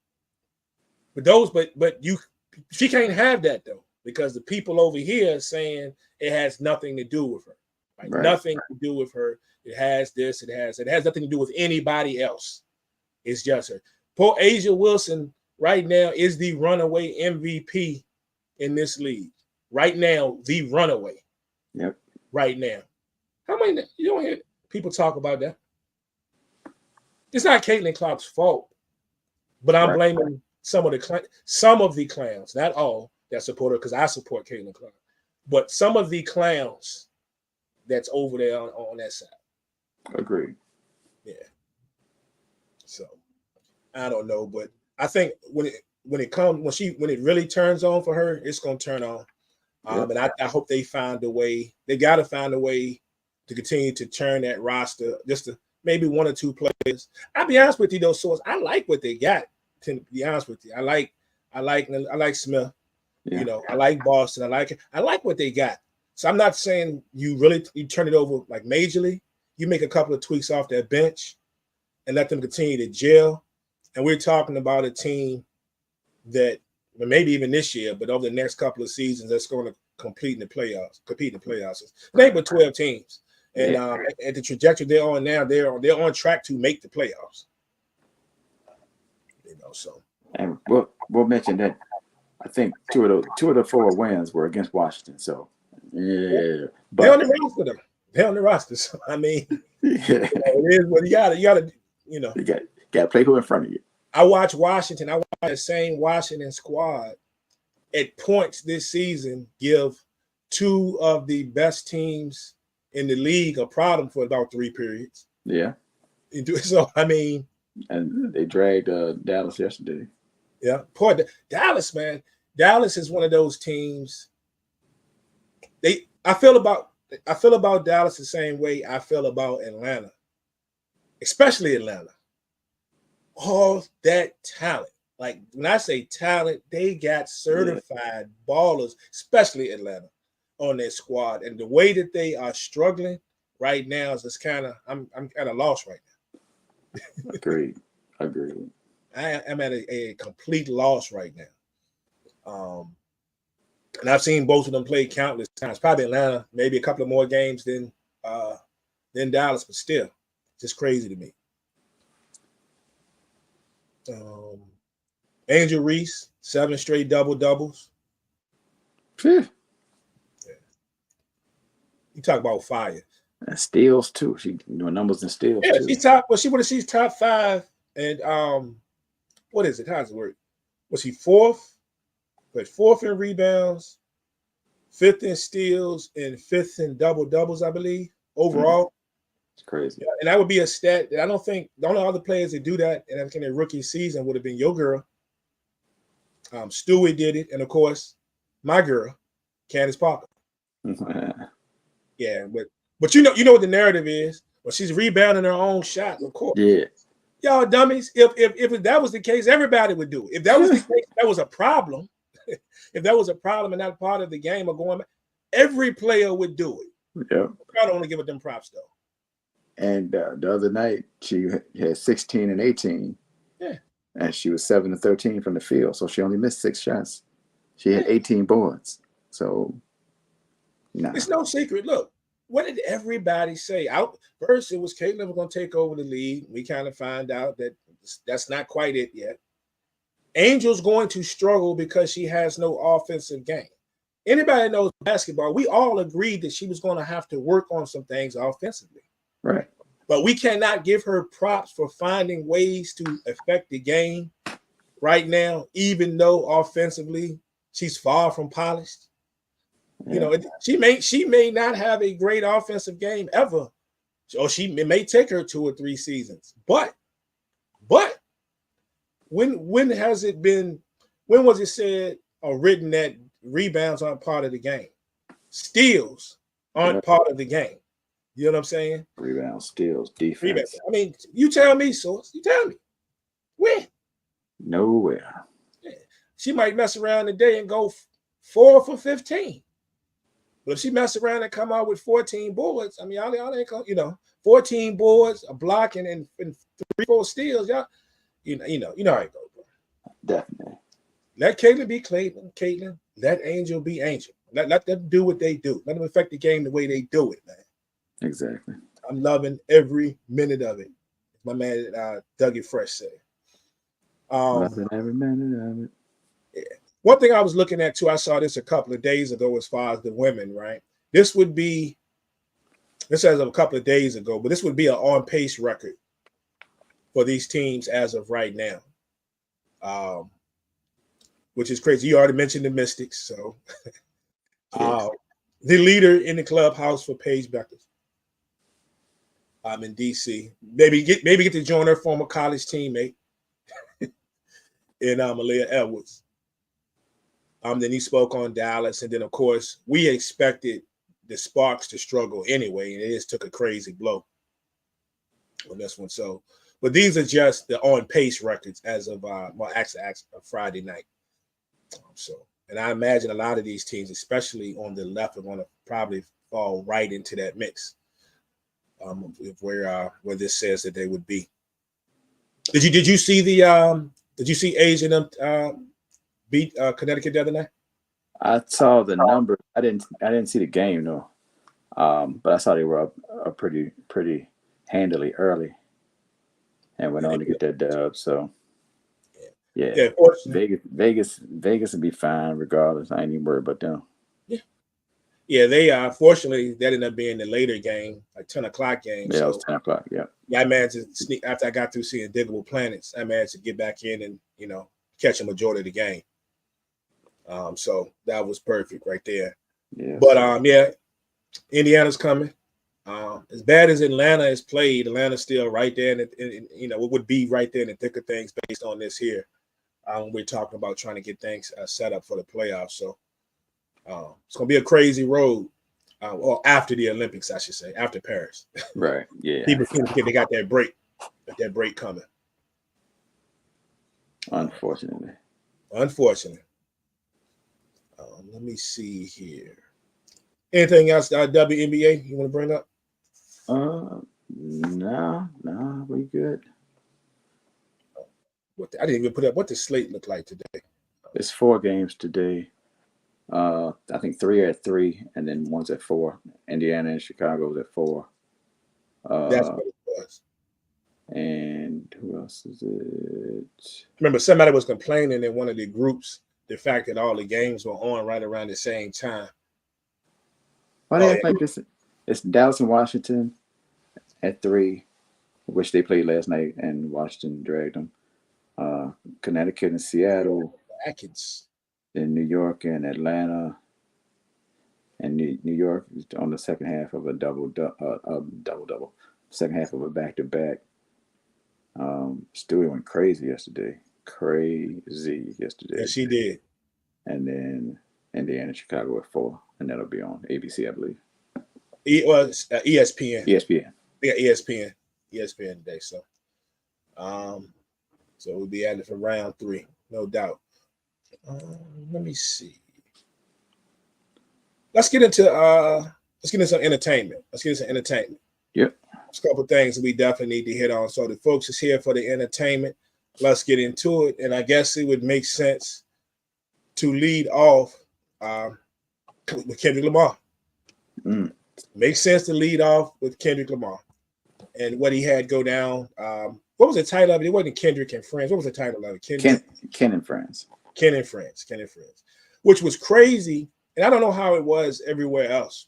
she can't have that though, because the people over here are saying it has nothing to do with her. Right? Nothing to do with her. It has this, it has nothing to do with anybody else. It's just her. Poor Asia Wilson right now is the runaway MVP in this league. Right now, the runaway. Yep. Right now. How many you don't hear people talk about that? It's not Caitlin Clark's fault, but I'm blaming some of the clowns, not all that support her, because I support Caitlin Clark, but some of the clowns that's over there on that side. Agreed. Yeah. So I don't know, but I think when it really turns on for her, it's gonna turn on. And I hope they find a way. They got to find a way to continue to turn that roster just to maybe one or two players. I'll be honest with you, those sorts. I like what they got. To be honest with you, I like Smith. Yeah. You know, I like Boston. I like what they got. So I'm not saying you turn it over like majorly. You make a couple of tweaks off that bench and let them continue to gel. And we're talking about a team that maybe even this year, but over the next couple of seasons, that's going to compete in the playoffs. They but 12 teams. And at the trajectory they're on now, they're on track to make the playoffs. You know, so. And we'll mention that I think two of the four wins were against Washington. So yeah, but they're on the roster though. They're on the roster. So I mean, it is what you gotta, you got to play who in front of you. I watch Washington. I watch the same Washington squad at points this season give two of the best teams in the league a problem for about 3 periods. Yeah. So I mean, and they dragged Dallas yesterday. Yeah, poor Dallas, man. Dallas is one of those teams. I feel about Dallas the same way I feel about Atlanta, especially Atlanta. All that talent. Like when I say talent, they got certified ballers, especially Atlanta, on their squad. And the way that they are struggling right now is just I'm kind of lost right now. Agreed. I am at a complete loss right now. And I've seen both of them play countless times. Probably Atlanta, maybe a couple of more games than Dallas, but still, just crazy to me. Angel Reese, 7 straight double-doubles. Yeah. You talk about fire. And steals too. She doing numbers and steals. Yeah, too. She's top 5. And what is it? How does it work? Was he 4th? But 4th in rebounds, 5th in steals, and 5th in double-doubles, I believe, overall. It's crazy. Yeah, and that would be a stat that I don't think the only other players that do that in their rookie season would have been your girl. Stewie did it, and of course, my girl, Candace Parker. Yeah, but you know what the narrative is. Well, she's rebounding her own shot, of course. Yeah. Y'all dummies. If that was the case, everybody would do it. If that was the case, that was a problem. If that was a problem and not part of the game of going back, every player would do it. Yeah. I don't want to give them props though. And the other night she had 16 and 18. Yeah. And she was 7 and 13 from the field, so she only missed 6 shots. She had 18 boards. So, It's no secret. Look, what did everybody say? First, it was Caitlin was going to take over the league. We kind of find out that that's not quite it yet. Angel's going to struggle because she has no offensive game. Anybody that knows basketball, we all agreed that she was going to have to work on some things offensively. Right. But we cannot give her props for finding ways to affect the game right now, even though offensively she's far from polished. Yeah. You know, she may not have a great offensive game ever, or it may take her 2 or 3 seasons. But when has it been when was it said or written that rebounds aren't part of the game? Steals aren't part of the game. You know what I'm saying? Rebounds, steals, defense. Rebounds. I mean, you tell me, Source. You tell me. When? Nowhere. Yeah. She might mess around today and go 4 for 15. But if she mess around and come out with 14 boards, I mean, y'all ain't gonna, 14 boards, a block, and 3-4 steals, y'all, you know how it goes, bro. Definitely. Let Caitlin be Caitlin. Let Angel be Angel. Let them do what they do. Let them affect the game the way they do it, man. Exactly. I'm loving every minute of it. My man Dougie Fresh said. Loving every minute of it. Yeah. One thing I was looking at too, I saw this a couple of days ago as far as the women, right? This as of a couple of days ago, but this would be an on-pace record for these teams as of right now. Which is crazy. You already mentioned the Mystics, so Yes. The leader in the clubhouse for Paige Beckers. I'm in DC. Maybe get to join her former college teammate in Malia Edwards. Then he spoke on Dallas, and then of course we expected the Sparks to struggle anyway, and it just took a crazy blow on this one. So, but these are just the on-pace records as of actually Friday night. So, and I imagine a lot of these teams, especially on the left, are going to probably fall right into that mix. Where this says that they would be. Did you see Asia beat Connecticut the other night? I saw the number. I didn't see the game though. But I saw they were up pretty handily early, and went on to get that dub. So yeah, Vegas would be fine regardless. I ain't even worried about them. Yeah, they fortunately that ended up being the later game, like 10 o'clock game. Yeah, so, it was 10 o'clock. Yeah. I managed to sneak after I got through seeing Diggable Planets. I managed to get back in and catch a majority of the game. So that was perfect right there. Yeah. But Indiana's coming. As bad as Atlanta has played, Atlanta's still right there, and it would be right there in the thick of things based on this here. We're talking about trying to get things set up for the playoffs. So. It's gonna be a crazy road, or after the Olympics, I should say, after Paris. Right. Yeah. People think they got that break coming. Unfortunately. Let me see here. Anything else? WNBA you want to bring up? No, we good. I didn't even put up what the slate looked like today. It's 4 games today. I think 3 are at 3, and then one's at 4. Indiana and Chicago's at 4. That's what it was. And who else is it? Remember, somebody was complaining in one of the groups the fact that all the games were on right around the same time. Why do they act like this? It's Dallas and Washington at 3, which they played last night, and Washington dragged them. Connecticut and Seattle. Atkins. In New York and Atlanta, and New York is on the second half of a double, second half of a back-to-back. Stewie went crazy yesterday. Yeah, she did. And then Indiana, Chicago at 4, and that'll be on ABC, I believe. ESPN. ESPN. Yeah, ESPN today. So, so we'll be at it for round 3, no doubt. Let me see. Let's get into some entertainment. Yep. There's a couple of things that we definitely need to hit on. So the folks is here for the entertainment. Let's get into it. And I guess it would make sense to lead off with Kendrick Lamar. Makes sense to lead off with Kendrick Lamar and what he had go down. What was the title of it? It wasn't Kendrick and Friends. What was the title of it? Ken and Friends. Ken and Friends, which was crazy. And I don't know how it was everywhere else.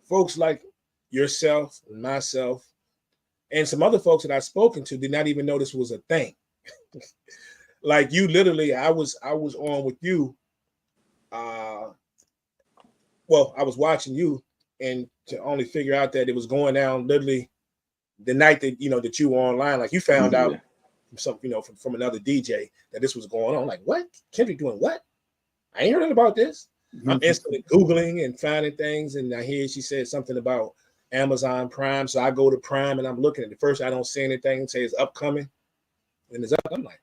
Folks like yourself and myself and some other folks that I've spoken to did not even know this was a thing. Like you literally, I was on with you. I was watching you and to only figure out that it was going down literally the night that, that you were online. Like you found out from another DJ that this was going on. Like, what? Kendrick doing what? I ain't heard about this. I'm instantly Googling and finding things, and I hear she said something about Amazon Prime. So I go to Prime and I'm looking at it. First, I don't see anything, say it's upcoming. And it's up. I'm like,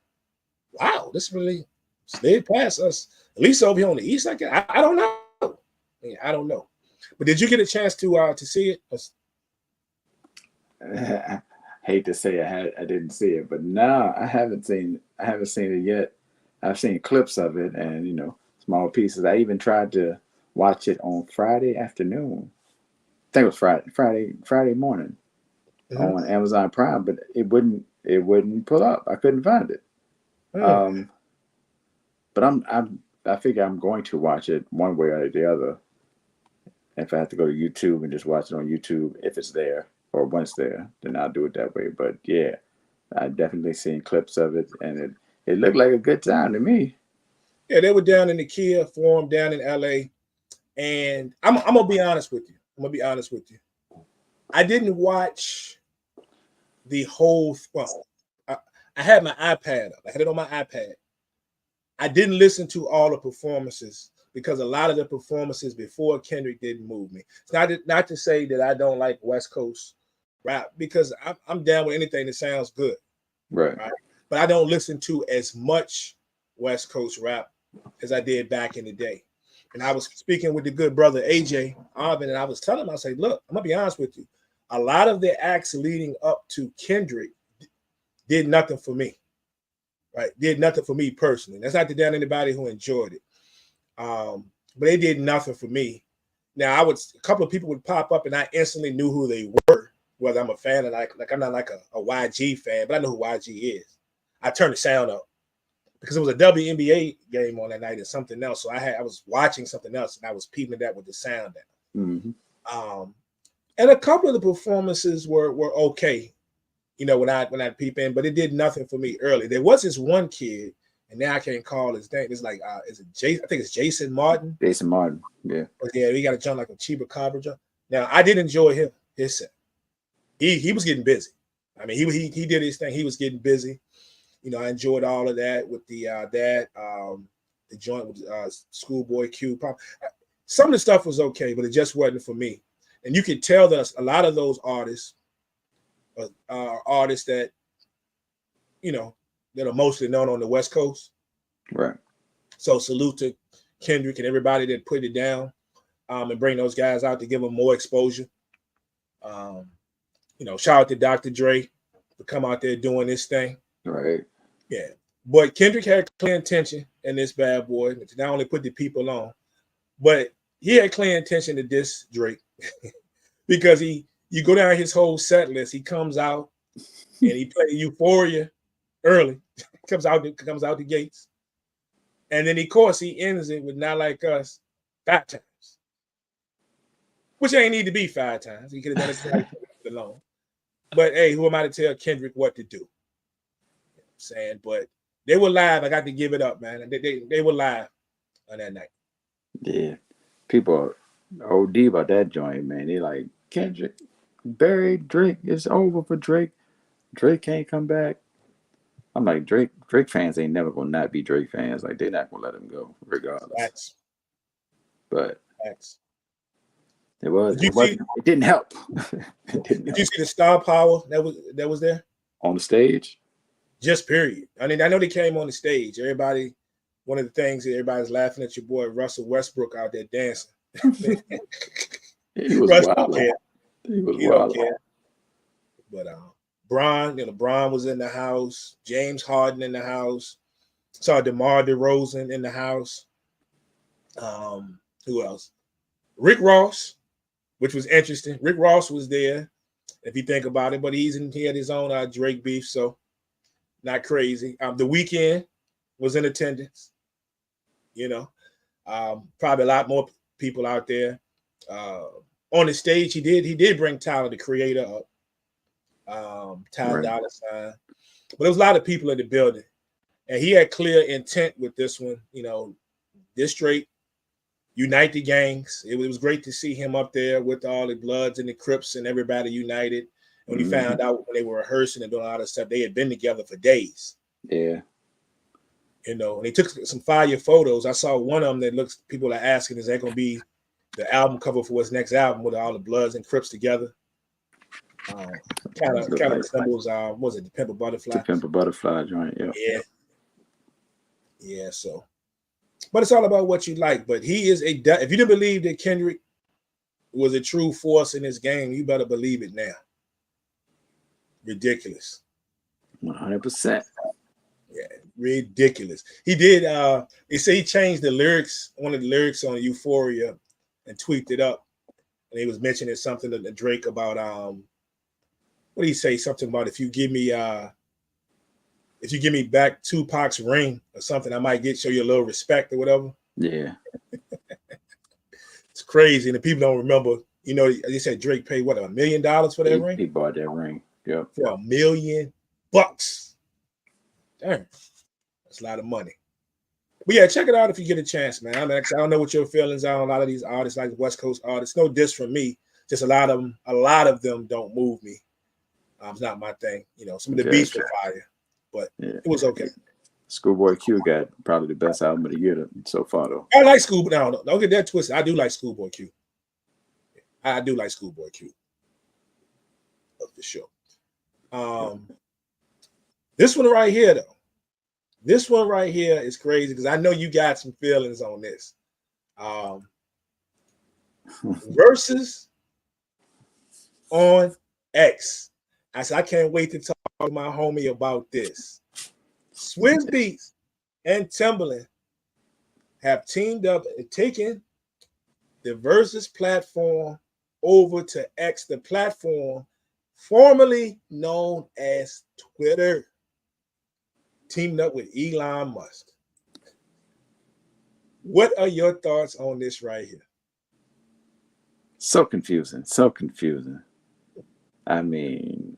wow, this really slid past us. At least over here on the east side. I don't know. I don't know. But did you get a chance to see it? I hate to say I didn't see it, but no, I haven't seen it yet. I've seen clips of it and small pieces. I even tried to watch it on Friday afternoon. I think it was Friday morning on Amazon Prime, but it wouldn't pull up. I couldn't find it. But I figure I'm going to watch it one way or the other. If I have to go to YouTube and just watch it on YouTube, if it's there or when it's there, then I'll do it that way. But yeah, I definitely seen clips of it, and it looked like a good time to me. Yeah, they were down in the Kia Forum down in LA, and I'm gonna be honest with you. I didn't watch the whole. Well, I had my iPad up. I had it on my iPad. I didn't listen to all the performances because a lot of the performances before Kendrick didn't move me. It's not to say that I don't like West Coast rap, because I'm down with anything that sounds good, right? But I don't listen to as much West Coast rap as I did back in the day. And I was speaking with the good brother AJ Arvin, and I was telling him, I said, look, I'm gonna be honest with you. A lot of the acts leading up to Kendrick did nothing for me. Right? Did nothing for me personally. That's not to down anybody who enjoyed it. But they did nothing for me. Now a couple of people would pop up and I instantly knew who they were, whether I'm a fan or like I'm not like a YG fan, but I know who YG is. I turned the sound up because it was a WNBA game on that night and something else. So I was watching something else and I was peeping that with the sound down. And a couple of the performances were okay, when I peep in, but it did nothing for me early. There was this one kid, and now I can't call his name. It's like, is it Jason? I think it's Jason Martin. Jason Martin, yeah. Yeah, he got a jump like a Chiba Cabra. Now, I did enjoy his set. He was getting busy. I mean, he did his thing. He was getting busy. I enjoyed all of that with the joint with Schoolboy Q. Pop. Some of the stuff was okay, but it just wasn't for me. And you could tell that a lot of those artists are artists that, that are mostly known on the West Coast. Right. So salute to Kendrick and everybody that put it down and bring those guys out to give them more exposure. Shout out to Dr. Dre for come out there doing this thing. Right. Yeah. But Kendrick had clear intention in this bad boy to not only put the people on, but he had clear intention to diss Drake because you go down his whole set list, he comes out and he played Euphoria early, comes out the gates. And then, of course, he ends it with Not Like Us 5 times, which ain't need to be 5 times. He could have done it twice alone. But, hey, who am I to tell Kendrick what to do? You know what I'm saying? But they were live. I got to give it up, man. They were live on that night. Yeah. People are OD about that joint, man. They like, Kendrick buried Drake. It's over for Drake. Drake can't come back. I'm like, Drake fans ain't never gonna not be Drake fans. Like, they're not gonna let him go regardless. Facts. But Facts. it didn't help. Did you see the star power that was there on the stage? Just period. I mean, I know they came on the stage. Everybody, one of the things that everybody's laughing at your boy Russell Westbrook out there dancing. He was wild. He don't care. But Bron was in the house. James Harden in the house. Saw DeMar DeRozan in the house. Who else? Rick Ross, which was interesting. Rick Ross was there, if you think about it, but he had his own Drake beef, so not crazy. The Weeknd was in attendance. Probably a lot more people out there. On the stage, he did bring Tyler, the Creator, up. Tyler Dollar Sign, but there was a lot of people in the building, and he had clear intent with this one. This Drake unite the gangs. It was great to see him up there with all the Bloods and the Crips and everybody united. When he found out when they were rehearsing and doing a lot of stuff, they had been together for days. Yeah. You know, and they took some fire photos. I saw one of them that looks, people are asking, is that going to be the album cover for his next album with all the Bloods and Crips together? Kind of resembles, what was it, the Pimp a Butterfly? The Pimp a Butterfly joint, Yeah, so. But it's all about what you like. But he is if you didn't believe that Kendrick was a true force in this game, you better believe it now. Ridiculous. 100%. Yeah, ridiculous. He did. They say he changed the lyrics, one of the lyrics on Euphoria, and tweaked it up. And he was mentioning something to Drake about what did he say? Something about if you give me back Tupac's ring or something, I might show you a little respect or whatever. Yeah. It's crazy, and the people don't remember. You know, they said Drake paid what, $1 million for that ring? He bought that ring. Yep. For $1 million. Damn, that's a lot of money. But yeah, check it out if you get a chance, man. I mean, I don't know what your feelings are on a lot of these artists, like West Coast artists. No diss from me. Just a lot of them don't move me. It's not my thing. You know, some of the beats were fire, but it was okay. Schoolboy Q got probably the best album of the year so far, though. I like Schoolboy. No, don't get that twisted. I do like Schoolboy Q. I do like Schoolboy Q. For sure. This one right here, though. This one right here is crazy because I know you got some feelings on this. Versus on X. I said, I can't wait to talk to my homie about this. Swizz Beatz and Timbaland have teamed up and taken the Versus platform over to X, the platform formerly known as Twitter, teamed up with Elon Musk. What are your thoughts on this right here? So confusing. I mean,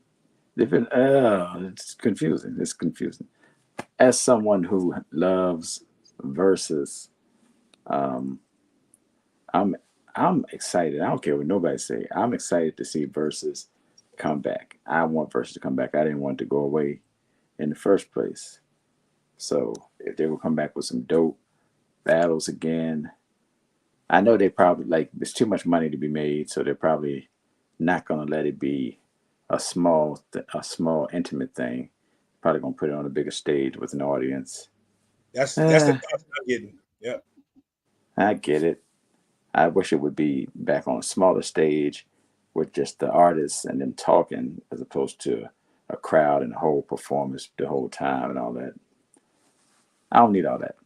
it's confusing. It's confusing. As someone who loves Versus, I'm excited. I don't care what nobody say. I'm excited to see Versus come back. I want Versus to come back. I didn't want it to go away in the first place. So if they will come back with some dope battles again, I know they probably there's too much money to be made, so they're probably not gonna let it be a small intimate thing. Probably gonna put it on a bigger stage with an audience. That's the thought I'm getting. Yeah, I get it. I wish it would be back on a smaller stage with just the artists and them talking, as opposed to a crowd and a whole performance the whole time and all that. I don't need all that.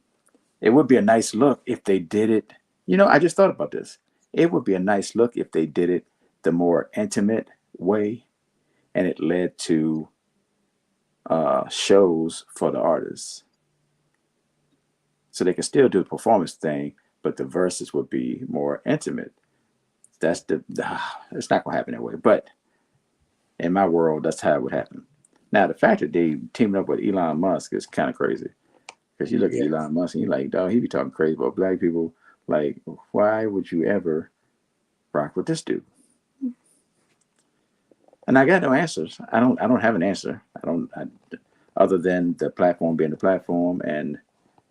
It would be a nice look if they did it. You know, I just thought about this. It would be a nice look if they did it the more intimate way, and it led to shows for the artists. So they can still do the performance thing, but the verses would be more intimate. That's it's not gonna happen that way. But in my world, that's how it would happen. Now, the fact that they teamed up with Elon Musk is kind of crazy. Because you look at Elon Musk and you're like, dog, he be talking crazy about black people. Like, why would you ever rock with this dude? And I got no answers. I don't have an answer. Other than the platform being the platform and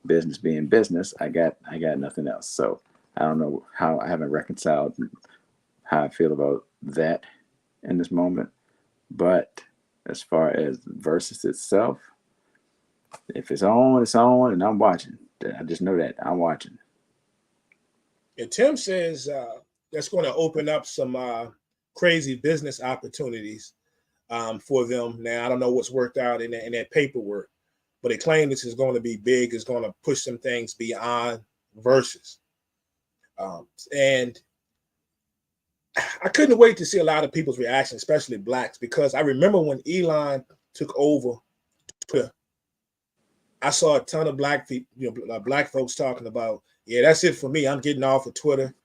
business being business, I got nothing else. So I don't know how. I haven't reconciled how I feel about that in this moment. But as far as Versus itself, if it's on, it's on, and I'm watching. I just know that I'm watching. And Tim says that's going to open up some crazy business opportunities for them. Now, I don't know what's worked out in that paperwork, but they claim this is going to be big. It's going to push some things beyond Versus. And I couldn't wait to see a lot of people's reaction, especially blacks, because I remember when Elon took over Twitter, I saw a ton of black folks talking about, yeah, that's it for me. I'm getting off of Twitter.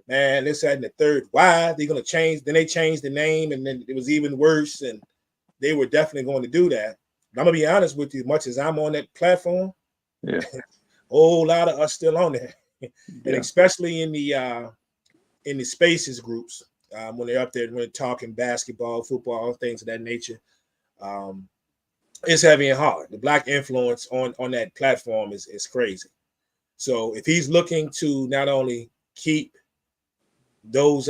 Man, this, that, and the third. Why? They're going to change. Then they changed the name, and then it was even worse, and they were definitely going to do that. But I'm going to be honest with you, as much as I'm on that platform, a whole lot of us still on there. And especially in the spaces groups, when they're up there when they're talking basketball, football, things of that nature. It's heavy and hard. The black influence on that platform is crazy. So if he's looking to not only keep those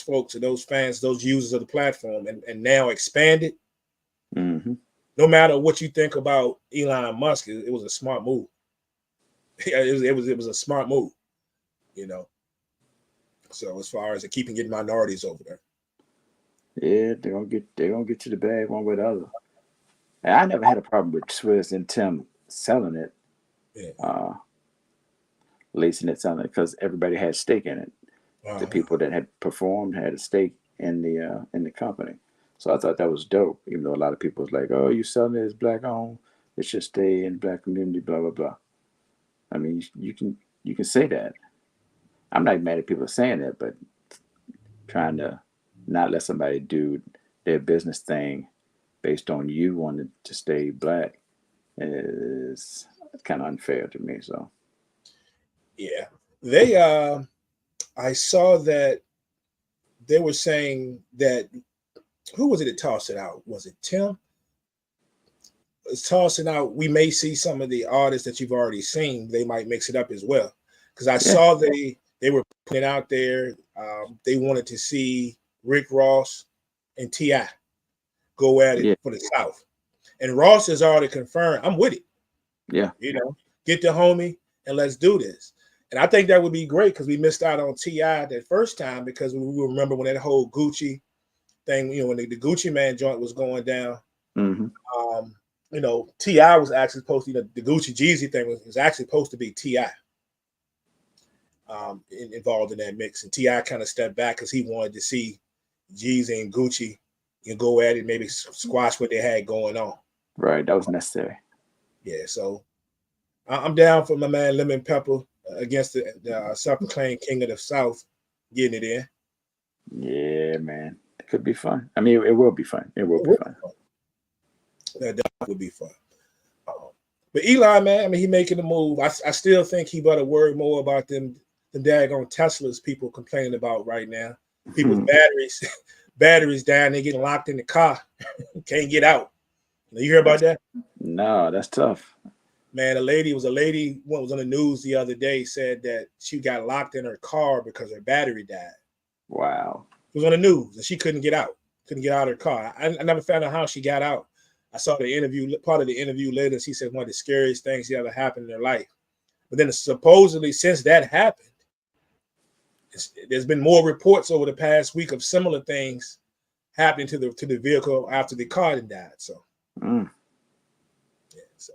folks or those fans, those users of the platform, and now expand it, no matter what you think about Elon Musk, it was a smart move. It was a smart move, you know. So as far as keeping getting minorities over there, yeah, they're gonna get to the bag one way or the other. And I never had a problem with Swizz and Tim selling it, leasing it, selling it, because everybody had a stake in it. The people that had performed had a stake in the company. So I thought that was dope, even though a lot of people was like, "Oh, you selling it as black owned? It should stay in the black community." Blah blah blah. I mean, you can say that. I'm not mad at people saying that, but trying to not let somebody do their business thing based on you wanting to stay black is kind of unfair to me. So yeah, they I saw that they were saying that who was it that tossed it out? Was it Tim? It's tossing out. We may see some of the artists that you've already seen. They might mix it up as well, because I saw they were putting it out there. They wanted to see Rick Ross and T.I. go at it for the South, and Ross has already confirmed, "I'm with it." Yeah, you know, get the homie and let's do this. And I think that would be great, because we missed out on T.I. that first time, because we remember when that whole Gucci thing, when the Gucci Man joint was going down. T.I. was actually supposed to, the Gucci Jeezy thing was actually supposed to be T.I. Involved in that mix. And T.I. kind of stepped back because he wanted to see Jeezy and Gucci go at it, maybe squash what they had going on. Right, that was necessary. Yeah, so I'm down for my man Lemon Pepper against the self-proclaimed king of the South, getting it in. Yeah, man. It could be fun. I mean, it will be fun. It will be fun. That would be fun. But Elon, man, I mean, he making the move. I still think he better worry more about them daggone Teslas people complaining about right now. People's batteries down, they getting locked in the car, can't get out. You hear about that? No, that's tough. Man, a lady was on the news the other day, said that she got locked in her car because her battery died. Wow. It was on the news, and she couldn't get out of her car. I never found out how she got out. I saw the interview, part of the interview later. She said one of the scariest things that ever happened in her life. But then supposedly since that happened, there's been more reports over the past week of similar things happening to the vehicle after the car had died. So, so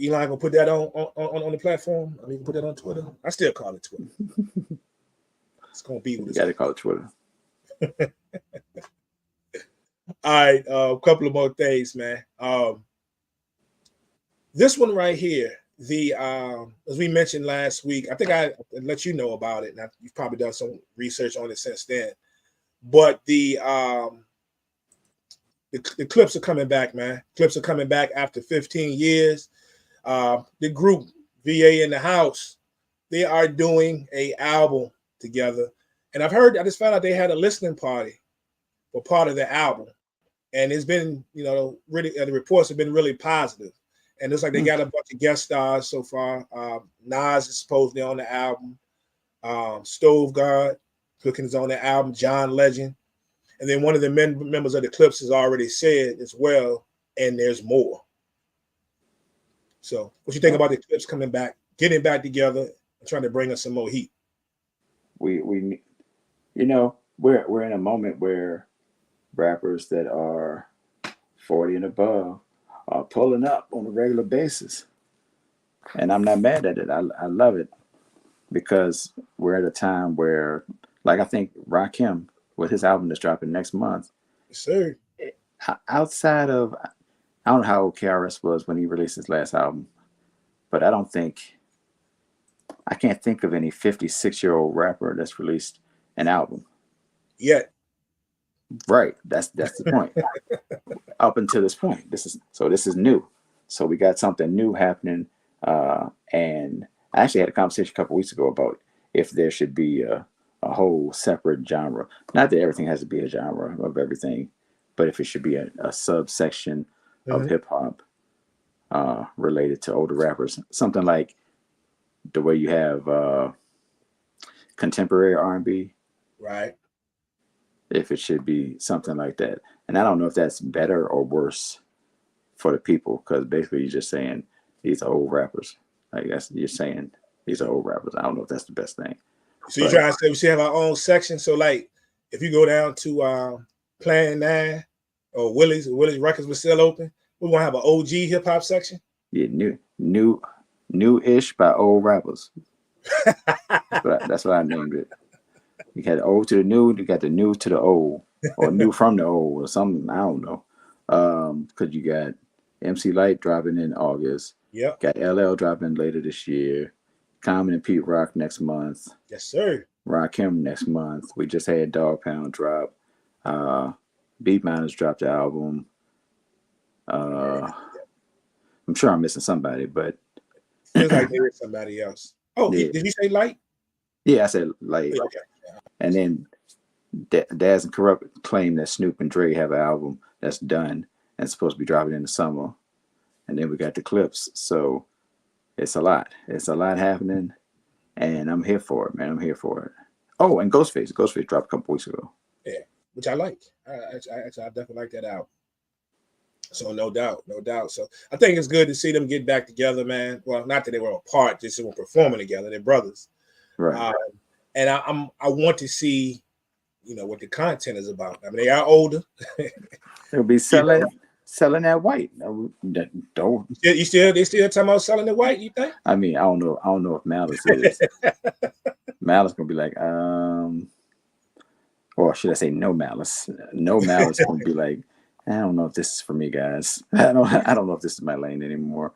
Elon gonna put that on the platform. I mean, put that on Twitter. I still call it Twitter. It's gonna be what it's. You gotta call it Twitter. All right, a couple of more things, man. This one right here, as we mentioned last week, I think I let you know about it, and you've probably done some research on it since then. But the clips are coming back, man. Clips are coming back after 15 years. The group VA in the House, they are doing an album together, and I just found out they had a listening party for part of the album. And it's been, really, the reports have been really positive. And it's like they got a bunch of guest stars so far. Nas is supposedly on the album. Stove God Cooking is on the album. John Legend. And then one of the members of the Clips has already said as well, and there's more. So what you think about the Clips coming back, getting back together, and trying to bring us some more heat? We're in a moment where rappers that are 40 and above are pulling up on a regular basis, and I'm not mad at it. I love it, because we're at a time where, like, I think Rakim, with his album that's dropping next month, yes, sir. Outside of, I don't know how old KRS was when he released his last album, but I can't think of any 56-year-old rapper that's released an album yet. Right. That's the point. Up until this point, this is new. So we got something new happening. And I actually had a conversation a couple weeks ago about if there should be a a whole separate genre. Not that everything has to be a genre of everything, but if it should be a subsection of hip hop related to older rappers, something like the way you have contemporary R&B. Right. If it should be something like that, and I don't know if that's better or worse for the people, because basically you're just saying these are old rappers. I guess you're saying these are old rappers. I don't know if that's the best thing. So you're trying to say we should have our own section. So like if you go down to Plan 9 or Willie's Records was still open, we're gonna have an OG hip hop section. Yeah, new-ish by old rappers. That's what I named it. You had the old to the new, you got the new to the old, or new from the old, or something. I don't know. Because you got MC Light dropping in August. Yep. Got LL dropping later this year. Common and Pete Rock next month. Yes, sir. Rakim next month. We just had Dog Pound drop. Beat Miners dropped the album. I'm sure I'm missing somebody, but feels like there is somebody else. Oh, yeah. Did you say Light? Yeah, I said Light. Okay. And then Daz and Corrupt claim that Snoop and Dre have an album that's done and supposed to be dropping in the summer. And then we got the Clips. So it's a lot. It's a lot happening. And I'm here for it, man. I'm here for it. Oh, and Ghostface. Ghostface dropped a couple weeks ago. Yeah, which I like. I definitely like that out. So no doubt. So I think it's good to see them get back together, man. Well, not that they were apart, just they were performing together. They're brothers. Right. And I want to see, what the content is about. I mean, they are older. They'll be selling that white. Don't. They still talking about selling the white, you think? I mean, I don't know if Malice is. Malice gonna be like, or should I say no Malice? No Malice gonna be like, I don't know if this is for me, guys. I don't know if this is my lane anymore.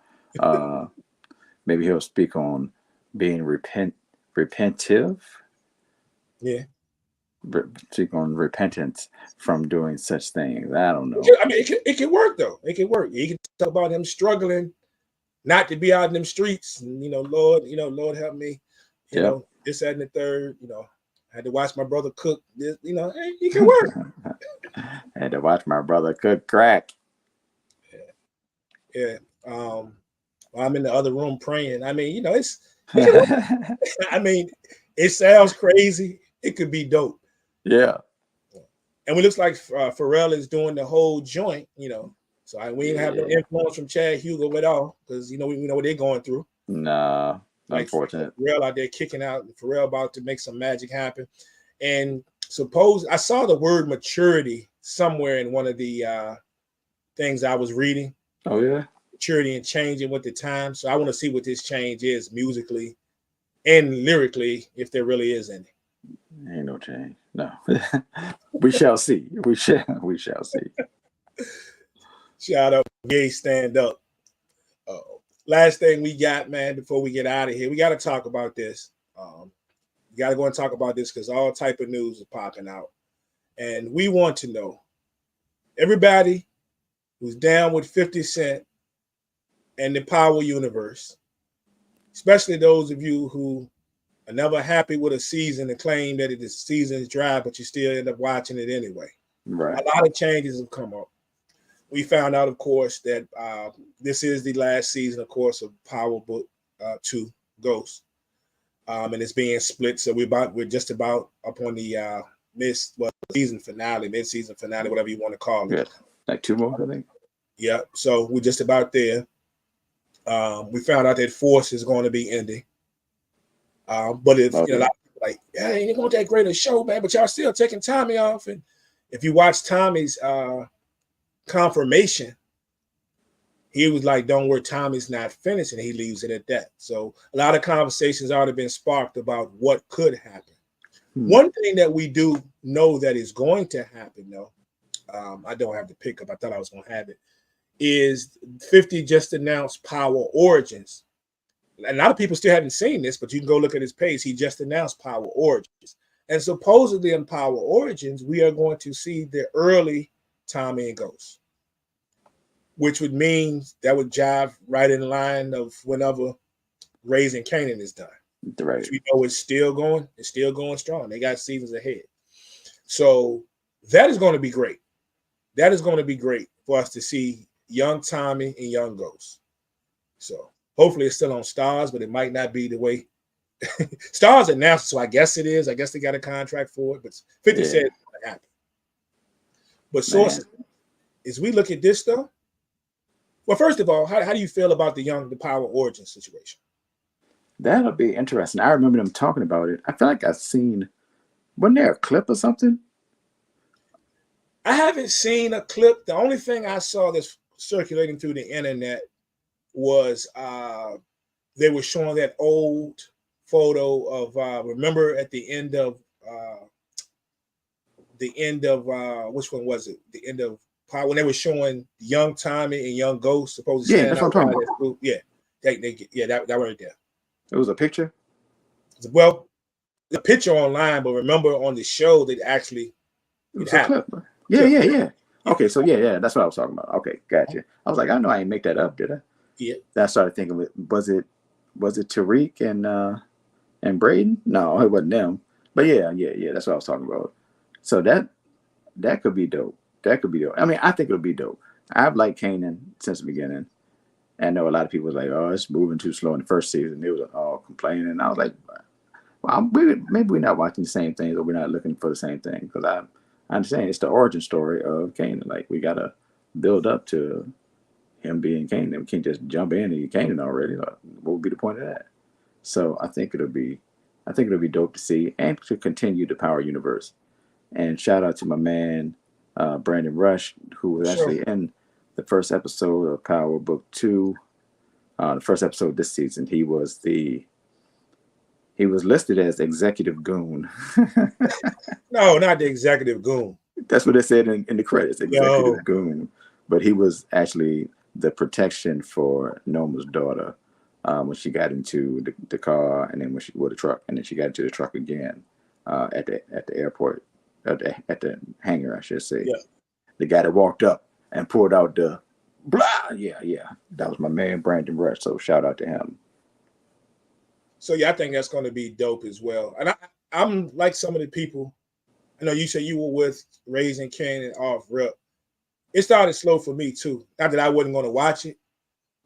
Maybe he'll speak on being repentive. Yeah. Speak on repentance from doing such things. I don't know. I mean, it can work though. It can work. You can talk about him struggling not to be out in them streets. And, Lord help me. This, that, and the third. I had to watch my brother cook. This, it can work. I had to watch my brother cook crack. Yeah. While I'm in the other room praying. I mean, it's. I mean, it sounds crazy. It could be dope. Yeah. And it looks like Pharrell is doing the whole joint, So we didn't have no influence from Chad Hugo at all, because we know what they're going through. Nah, like unfortunate. Pharrell out there kicking out. Pharrell about to make some magic happen. And I saw the word maturity somewhere in one of the things I was reading. Oh yeah. Maturity and changing with the time. So I want to see what this change is musically and lyrically, if there really is any. Ain't no change. No. We shall see. We shall see. Shout out, gay stand up. Last thing we got, man, before we get out of here, we got to talk about this. We got to go and talk about this because all type of news is popping out. And we want to know, everybody who's down with 50 Cent and the Power Universe, especially those of you who are never happy with a season and claim that the season is dry, but you still end up watching it anyway. Right. A lot of changes have come up. We found out, of course, that this is the last season, of course, of Power Book 2 Ghost. And it's being split. So we're just about up on the mid-season finale, whatever you want to call it. Yeah. Like 2 more, I think. Yeah. So we're just about there. We found out that Force is going to be ending. But if a lot of people like, yeah, ain't going to that great a show, man, but y'all still taking Tommy off. And if you watch Tommy's confirmation, he was like, don't worry, Tommy's not finished, and he leaves it at that. So a lot of conversations already been sparked about what could happen. One thing that we do know that is going to happen, though, I don't have the pickup, I thought I was going to have it, is 50 just announced Power Origins. A lot of people still haven't seen this, but you can go look at his page. He just announced Power Origins. And supposedly in Power Origins, we are going to see the early Tommy and Ghost, which would mean that would jive right in line of whenever Raising Kanan is done. Right. Which we know it's still going strong. They got seasons ahead. So that is going to be great. That is going to be great for us to see young Tommy and young Ghost. So hopefully it's still on Stars, but it might not be the way Stars announced. So I guess it is. I guess they got a contract for it, but 50 said it's going to happen. But sources, as we look at this though, well, first of all, how do you feel about the Power Origin situation? That'll be interesting. I remember them talking about it. I feel like I've seen, wasn't there a clip or something? I haven't seen a clip. The only thing I saw that's circulating through the internet was they were showing that old photo of remember at the end of which one was it? The end of Power, when they were showing young Tommy and young Ghost supposed to stand that's what I'm talking about. Yeah, that right there. It was a picture? Well, the picture online, but remember on the show that actually it happened. Clip. Yeah. Okay, so yeah, that's what I was talking about. Okay, gotcha. I was like, I know I didn't make that up, did I? Yeah. Then I started thinking, was it Tariq and Braden? No, it wasn't them. But yeah, that's what I was talking about. So that could be dope. That could be dope. I mean, I think it'll be dope. I've liked Kanan since the beginning. And I know a lot of people was like, oh, it's moving too slow in the first season. They was all complaining. And I was like, well, maybe we're not watching the same things or we're not looking for the same thing. Because I understand it's the origin story of Kanan. Like, we got to build up to him being Kanan. We can't just jump in and you're Kanan already. Like, what would be the point of that? So I think it'll be dope to see and to continue the Power universe. And shout out to my man, Brandon Rush, who was actually in the first episode of Power Book 2, the first episode this season. He was listed as executive goon. No, not the executive goon. That's what it said in the credits, executive goon. But he was actually the protection for Noma's daughter when she got into the car, and then the truck, and then she got into the truck again at the airport, at the hangar, I should say. Yeah. The guy that walked up and pulled out the blah. Yeah. That was my man, Brandon Rush. So shout out to him. So yeah, I think that's going to be dope as well. And I'm like some of the people. I know you said you were with Raising Kanan off rip. It started slow for me too. Not that I wasn't going to watch it,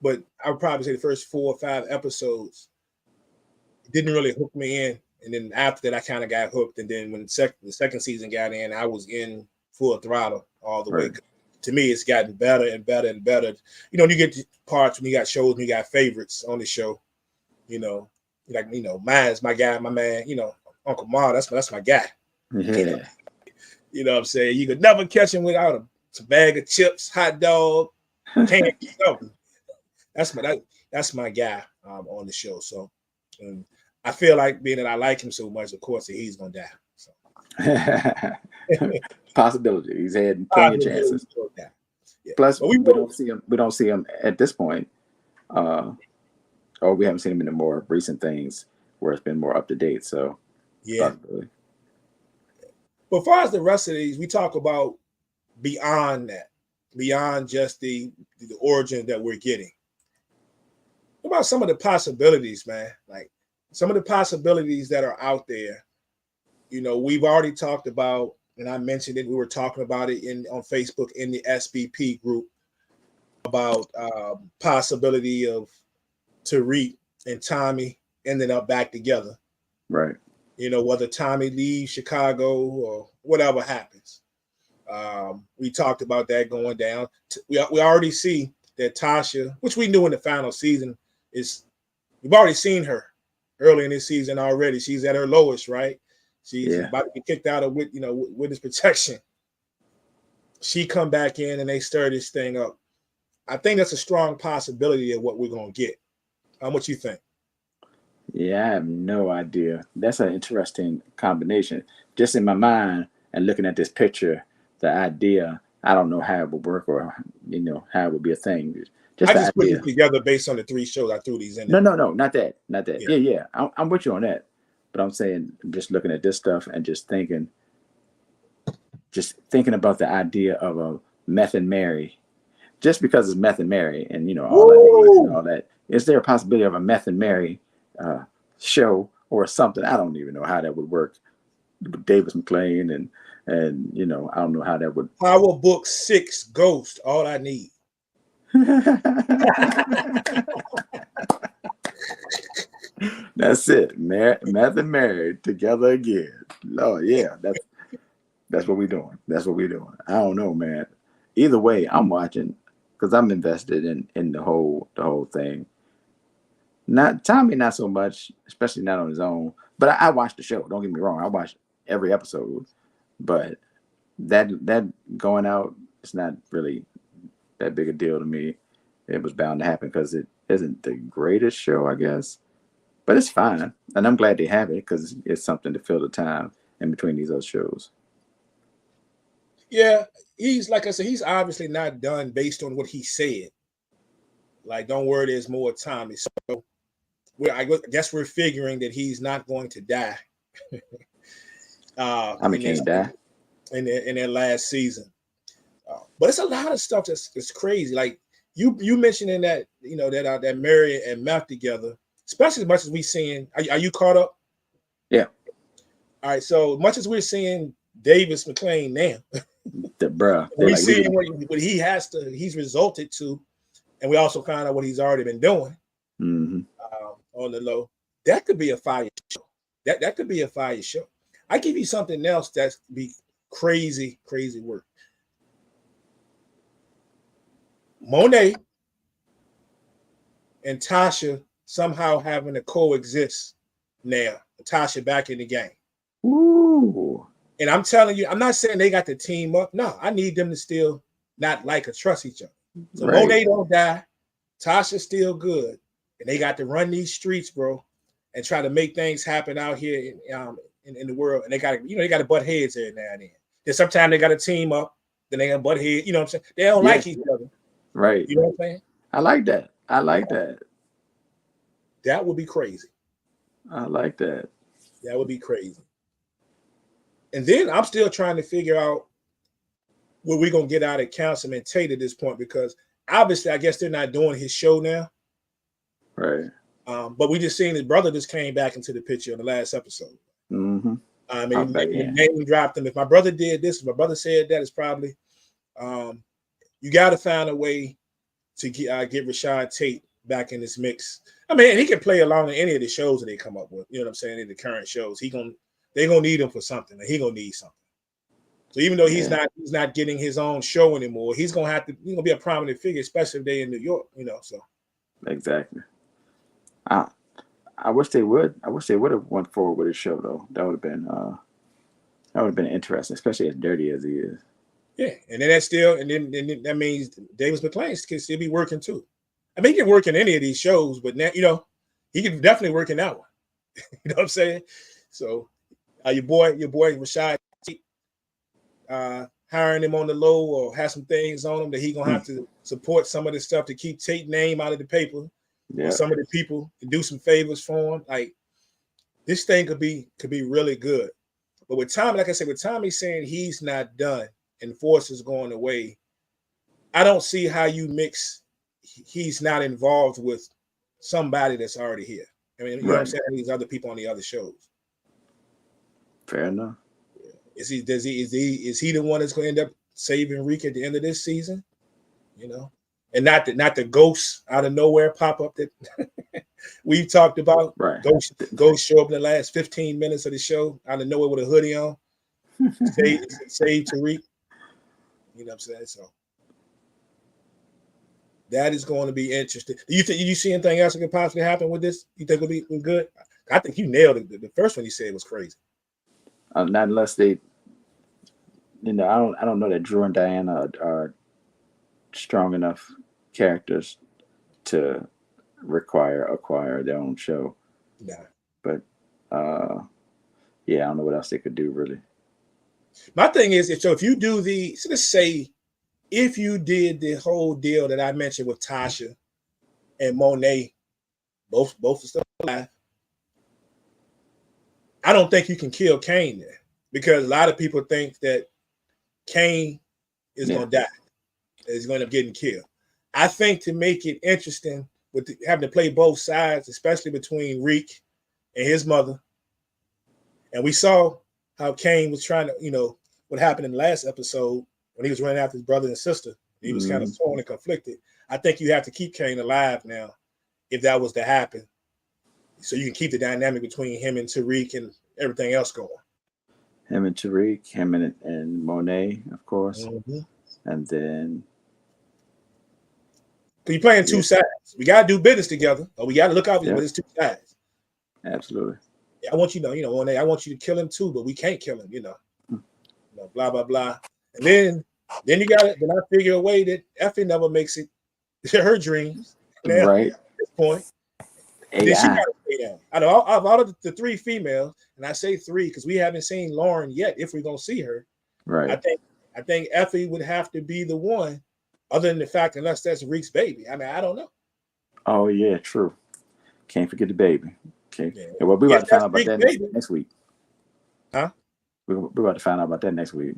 but I would probably say the first 4 or 5 episodes it didn't really hook me in. And then after that, I kind of got hooked. And then when the second season got in, I was in full throttle all the way. To me, it's gotten better and better and better. You know, you get to parts when you got shows, when you got favorites on the show. You know, like mine's my guy, my man. You know, Uncle Mar. That's my guy. Yeah. You know what I'm saying? You could never catch him without a bag of chips, hot dog, candy, something. That's my guy on the show. So I feel like being that I like him so much, of course, he's gonna die. So. Possibility. He's had plenty of chances. Yeah. Plus, we don't see him. We don't see him at this point, or we haven't seen him in the more recent things where it's been more up to date. So yeah. But as far as the rest of these, we talk about beyond that, beyond just the origin that we're getting. What about some of the possibilities, man? Like some of the possibilities that are out there. You know, we've already talked about, and I mentioned it. We were talking about it on Facebook in the SBP group about possibility of Tariq and Tommy ending up back together. Right. You know, whether Tommy leaves Chicago or whatever happens. We talked about that going down. We already see that Tasha, which we knew in the final season, we've already seen her early in this season already. She's at her lowest, right? She's about to get kicked out of witness protection. She come back in and they stir this thing up. I think that's a strong possibility of what we're gonna get. What you think? Yeah, I have no idea. That's an interesting combination. Just in my mind and looking at this picture, the idea, I don't know how it would work or how it would be a thing. I just put it together based on the 3 shows I threw these in. No, not that. Yeah. I'm with you on that. But I'm saying, just looking at this stuff and just thinking about the idea of a Meth and Mary, just because it's Meth and Mary and all that, is there a possibility of a Meth and Mary show or something. I don't even know how that would work. Davis McLean and I don't know how that would. Power Book 6 Ghost. All I need. That's it. Meth and married together again. Lord, yeah, that's what we're doing. That's what we're doing. I don't know, man. Either way, I'm watching because I'm invested in the whole thing. Not Tommy, not so much, especially not on his own. But I watched the show. Don't get me wrong. I watched every episode. But that going out, it's not really that big a deal to me. It was bound to happen because it isn't the greatest show, I guess. But it's fine. And I'm glad they have it because it's something to fill the time in between these other shows. Yeah, he's like I said, he's obviously not done based on what he said. Like, don't worry, there's more time. So I guess we're figuring that he's not going to die. Can't die in their last season. But it's a lot of stuff that's crazy. Like you mentioning that that Mary and Meth together, especially as much as we seeing. Are you caught up? Yeah. All right. So much as we're seeing Davis McLean now, we seeing what he's resulted to, and we also found out what he's already been doing on the low. That could be a fire show. That could be a fire show. I give you something else that's be crazy work. Monet and Tasha somehow having to coexist now. Tasha back in the game. Ooh. And I'm telling you, I'm not saying they got to team up. No, I need them to still not like or trust each other. So right. Monet don't die. Tasha's still good. And they got to run these streets, bro, and try to make things happen out here in the world. And they got to butt heads every now and then. Then sometimes they got to team up. Then they got to butt heads. You know what I'm saying? They don't like each other. Right. You know what I'm saying? I like that. That would be crazy. I like that. That would be crazy. And then I'm still trying to figure out what we're going to get out of Councilman Tate at this point, because obviously I guess they're not doing his show now. Right. But we just seen his brother just came back into the picture in the last episode. Mm-hmm. Name dropped him. If my brother did this, if my brother said that, it's probably you got to find a way to get Rashad Tate back in this mix. I mean, he can play along in any of the shows that they come up with. You know what I'm saying? In the current shows, they're gonna need him for something, and he gonna need something. So even though he's not getting his own show anymore, he's gonna be a prominent figure, especially if they're in New York. So exactly. I wish they would. I wish they would have went forward with his show though. That would have been interesting, especially as dirty as he is. Yeah, and then then that means Davis McLean can still be working too. I mean, he can work in any of these shows, but now he can definitely work in that one. You know what I'm saying? So your boy Rashad, hiring him on the low or have some things on him that he gonna have to support some of this stuff to keep Tate name out of the paper. Yeah. Or some of the people and do some favors for him. Like, this thing could be really good. But with Tommy, like I said, with Tommy saying he's not done and Force is going away, I don't see how you mix he's not involved with somebody that's already here. I mean, you know what I'm saying? These other people on the other shows. Fair enough. Is he the one that's going to end up saving Reek at the end of this season? And not the ghosts out of nowhere pop up that we've talked about. Right. Ghosts show up in the last 15 minutes of the show out of nowhere with a hoodie on. Save Tariq. You know what I'm saying? So that is going to be interesting. Do you see anything else that could possibly happen with this? You think it'll be good? I think you nailed it. The first one you said was crazy. Not unless they, I don't know that Drew and Diana are strong enough characters to acquire their own show. Nah. But I don't know what else they could do really. My thing is, if you do let's say if you did the whole deal that I mentioned with Tasha and Monet, both are still alive, I don't think you can kill Kane there, because a lot of people think that Kane is going to die. Is going to end up getting killed. I think to make it interesting with having to play both sides, especially between Reek and his mother. And we saw how Kane was trying to, what happened in the last episode when he was running after his brother and sister. He was kind of torn and conflicted. I think you have to keep Kane alive now if that was to happen. So you can keep the dynamic between him and Tariq and everything else going. Him and Tariq, him and Monet, of course. Mm-hmm. And then... You're playing two sides. We got to do business together, or we got to look out for you, but it's two sides. Absolutely. I want you to know, Monet, I want you to kill him too, but we can't kill him, blah, blah, blah. And then you got it. Then I figure a way that Effie never makes it her dreams. Now, right. At this point. Then she got to stay down. Out of all of the three females, and I say three because we haven't seen Lauren yet, if we're going to see her. Right. I think Effie would have to be the one, other than the fact, unless that's Reek's baby. I mean, I don't know. Oh, yeah, true. Can't forget the baby. Okay. Yeah. Well, we're about to find out about that next week. Huh? We're about to find out about that next week.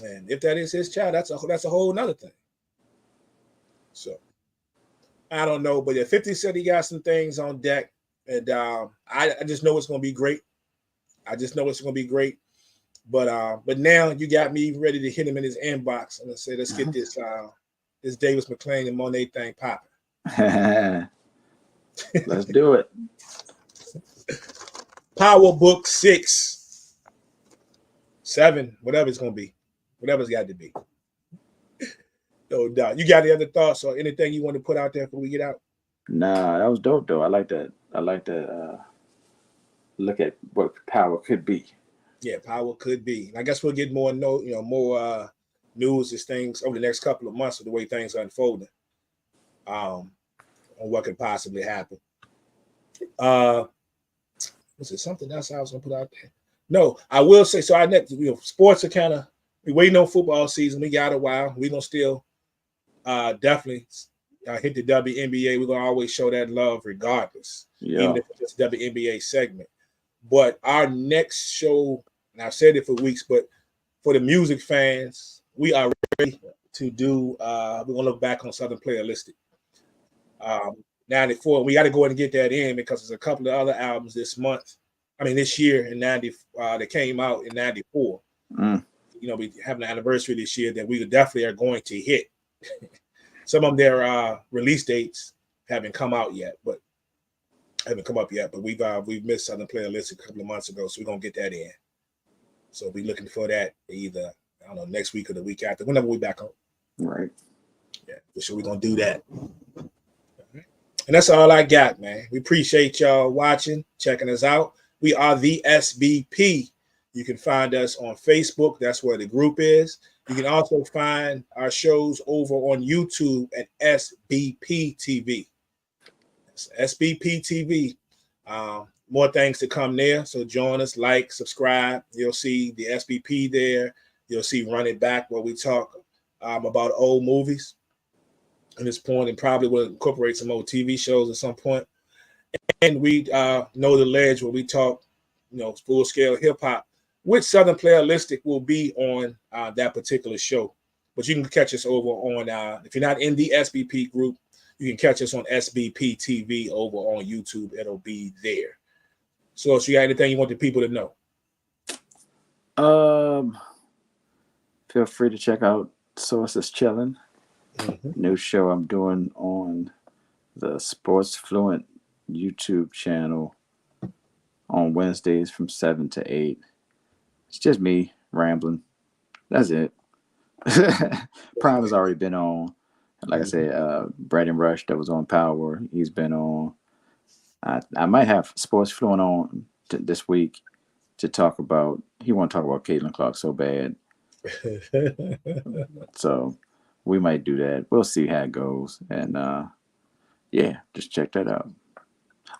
And if that is his child, that's a whole nother thing. So I don't know, but 50 said he got some things on deck, and I just know it's going to be great. I just know it's going to be great. But now you got me ready to hit him in his inbox and I say, let's get this Davis McClain and Monet thing popping. Let's do it. Power Book 6, 7, whatever it's going to be, whatever it's got to be. No doubt. You got any other thoughts or anything you want to put out there before we get out? Nah, that was dope though. I like that. Look at what power could be. Yeah, power could be. I guess we'll get more news as things over the next couple of months of the way things are unfolding. On what could possibly happen. Was it something else I was gonna put out there? No, I will say so. Sports are kind of we waiting on football season. We got a while. We're gonna still definitely hit the WNBA. We're gonna always show that love regardless, even if it's just WNBA segment. But our next show, and I've said it for weeks, but for the music fans, we are ready to do. We're gonna look back on Southern Playalistic. 94. We got to go ahead and get that in because there's a couple of other albums this year in 90 that came out in 94. We have an anniversary this year that we definitely are going to hit. Some of their release dates haven't come up yet, but we've missed Southern Playlist a couple of months ago, so we're gonna get that in. So we're looking for that either next week or the week after, whenever we back on. Right. Yeah, so we're gonna do that. And that's all I got, man. We appreciate y'all watching, checking us out. We are the SBP. You can find us on Facebook. That's where the group is. You can also find our shows over on YouTube at SBP TV. That's SBP TV. More things to come there. So join us, like, subscribe. You'll see the SBP there. You'll see Run It Back, where we talk about old movies at this point, and probably will incorporate some old TV shows at some point. And we Know the Ledge, where we talk, full scale hip hop, which Southern Playalistic will be on that particular show. But you can catch us over on, if you're not in the SBP group, you can catch us on SBP TV over on YouTube. It'll be there. So if you got anything you want the people to know? Feel free to check out Sources Chillin'. New show I'm doing on the Sports Fluent YouTube channel on Wednesdays from 7 to 8. It's just me rambling. That's it. Prime has already been on. Like I said, Braden Rush that was on Power. He's been on. I might have Sports Fluent on this week to talk about. He want to talk about Caitlin Clark so bad. So we might do that. We'll see how it goes. And just check that out.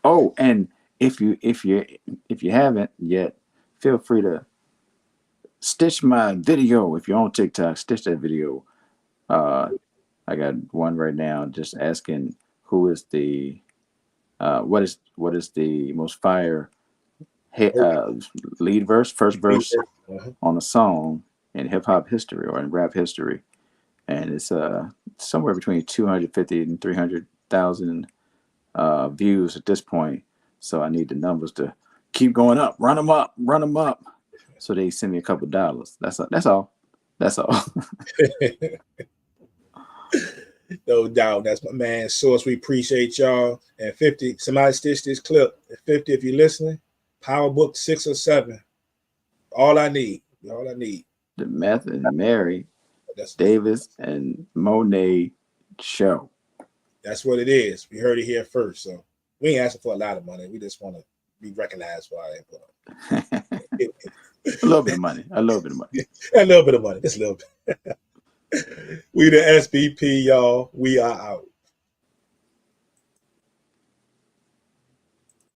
Oh, and if you haven't yet, feel free to stitch my video. If you're on TikTok, stitch that video. I got one right now just asking who is the what is the most fire lead verse, first verse on a song in hip hop history or in rap history. And it's somewhere between 250 and 300,000 views at this point. So I need the numbers to keep going up, run them up. So they send me a couple dollars. That's all. That's all. No doubt. That's my man Source. We appreciate y'all. And 50, somebody stitch this clip. 50, if you're listening, Power Book 6 or 7. All I need. All I need. The Meth and Mary Davis and Monet show. That's what it is. We heard it here first. So we ain't asking for a lot of money. We just want to be recognized for our input. A little bit of money. A little bit of money. A little bit of money. Just a little bit. We the SBP, y'all. We are out.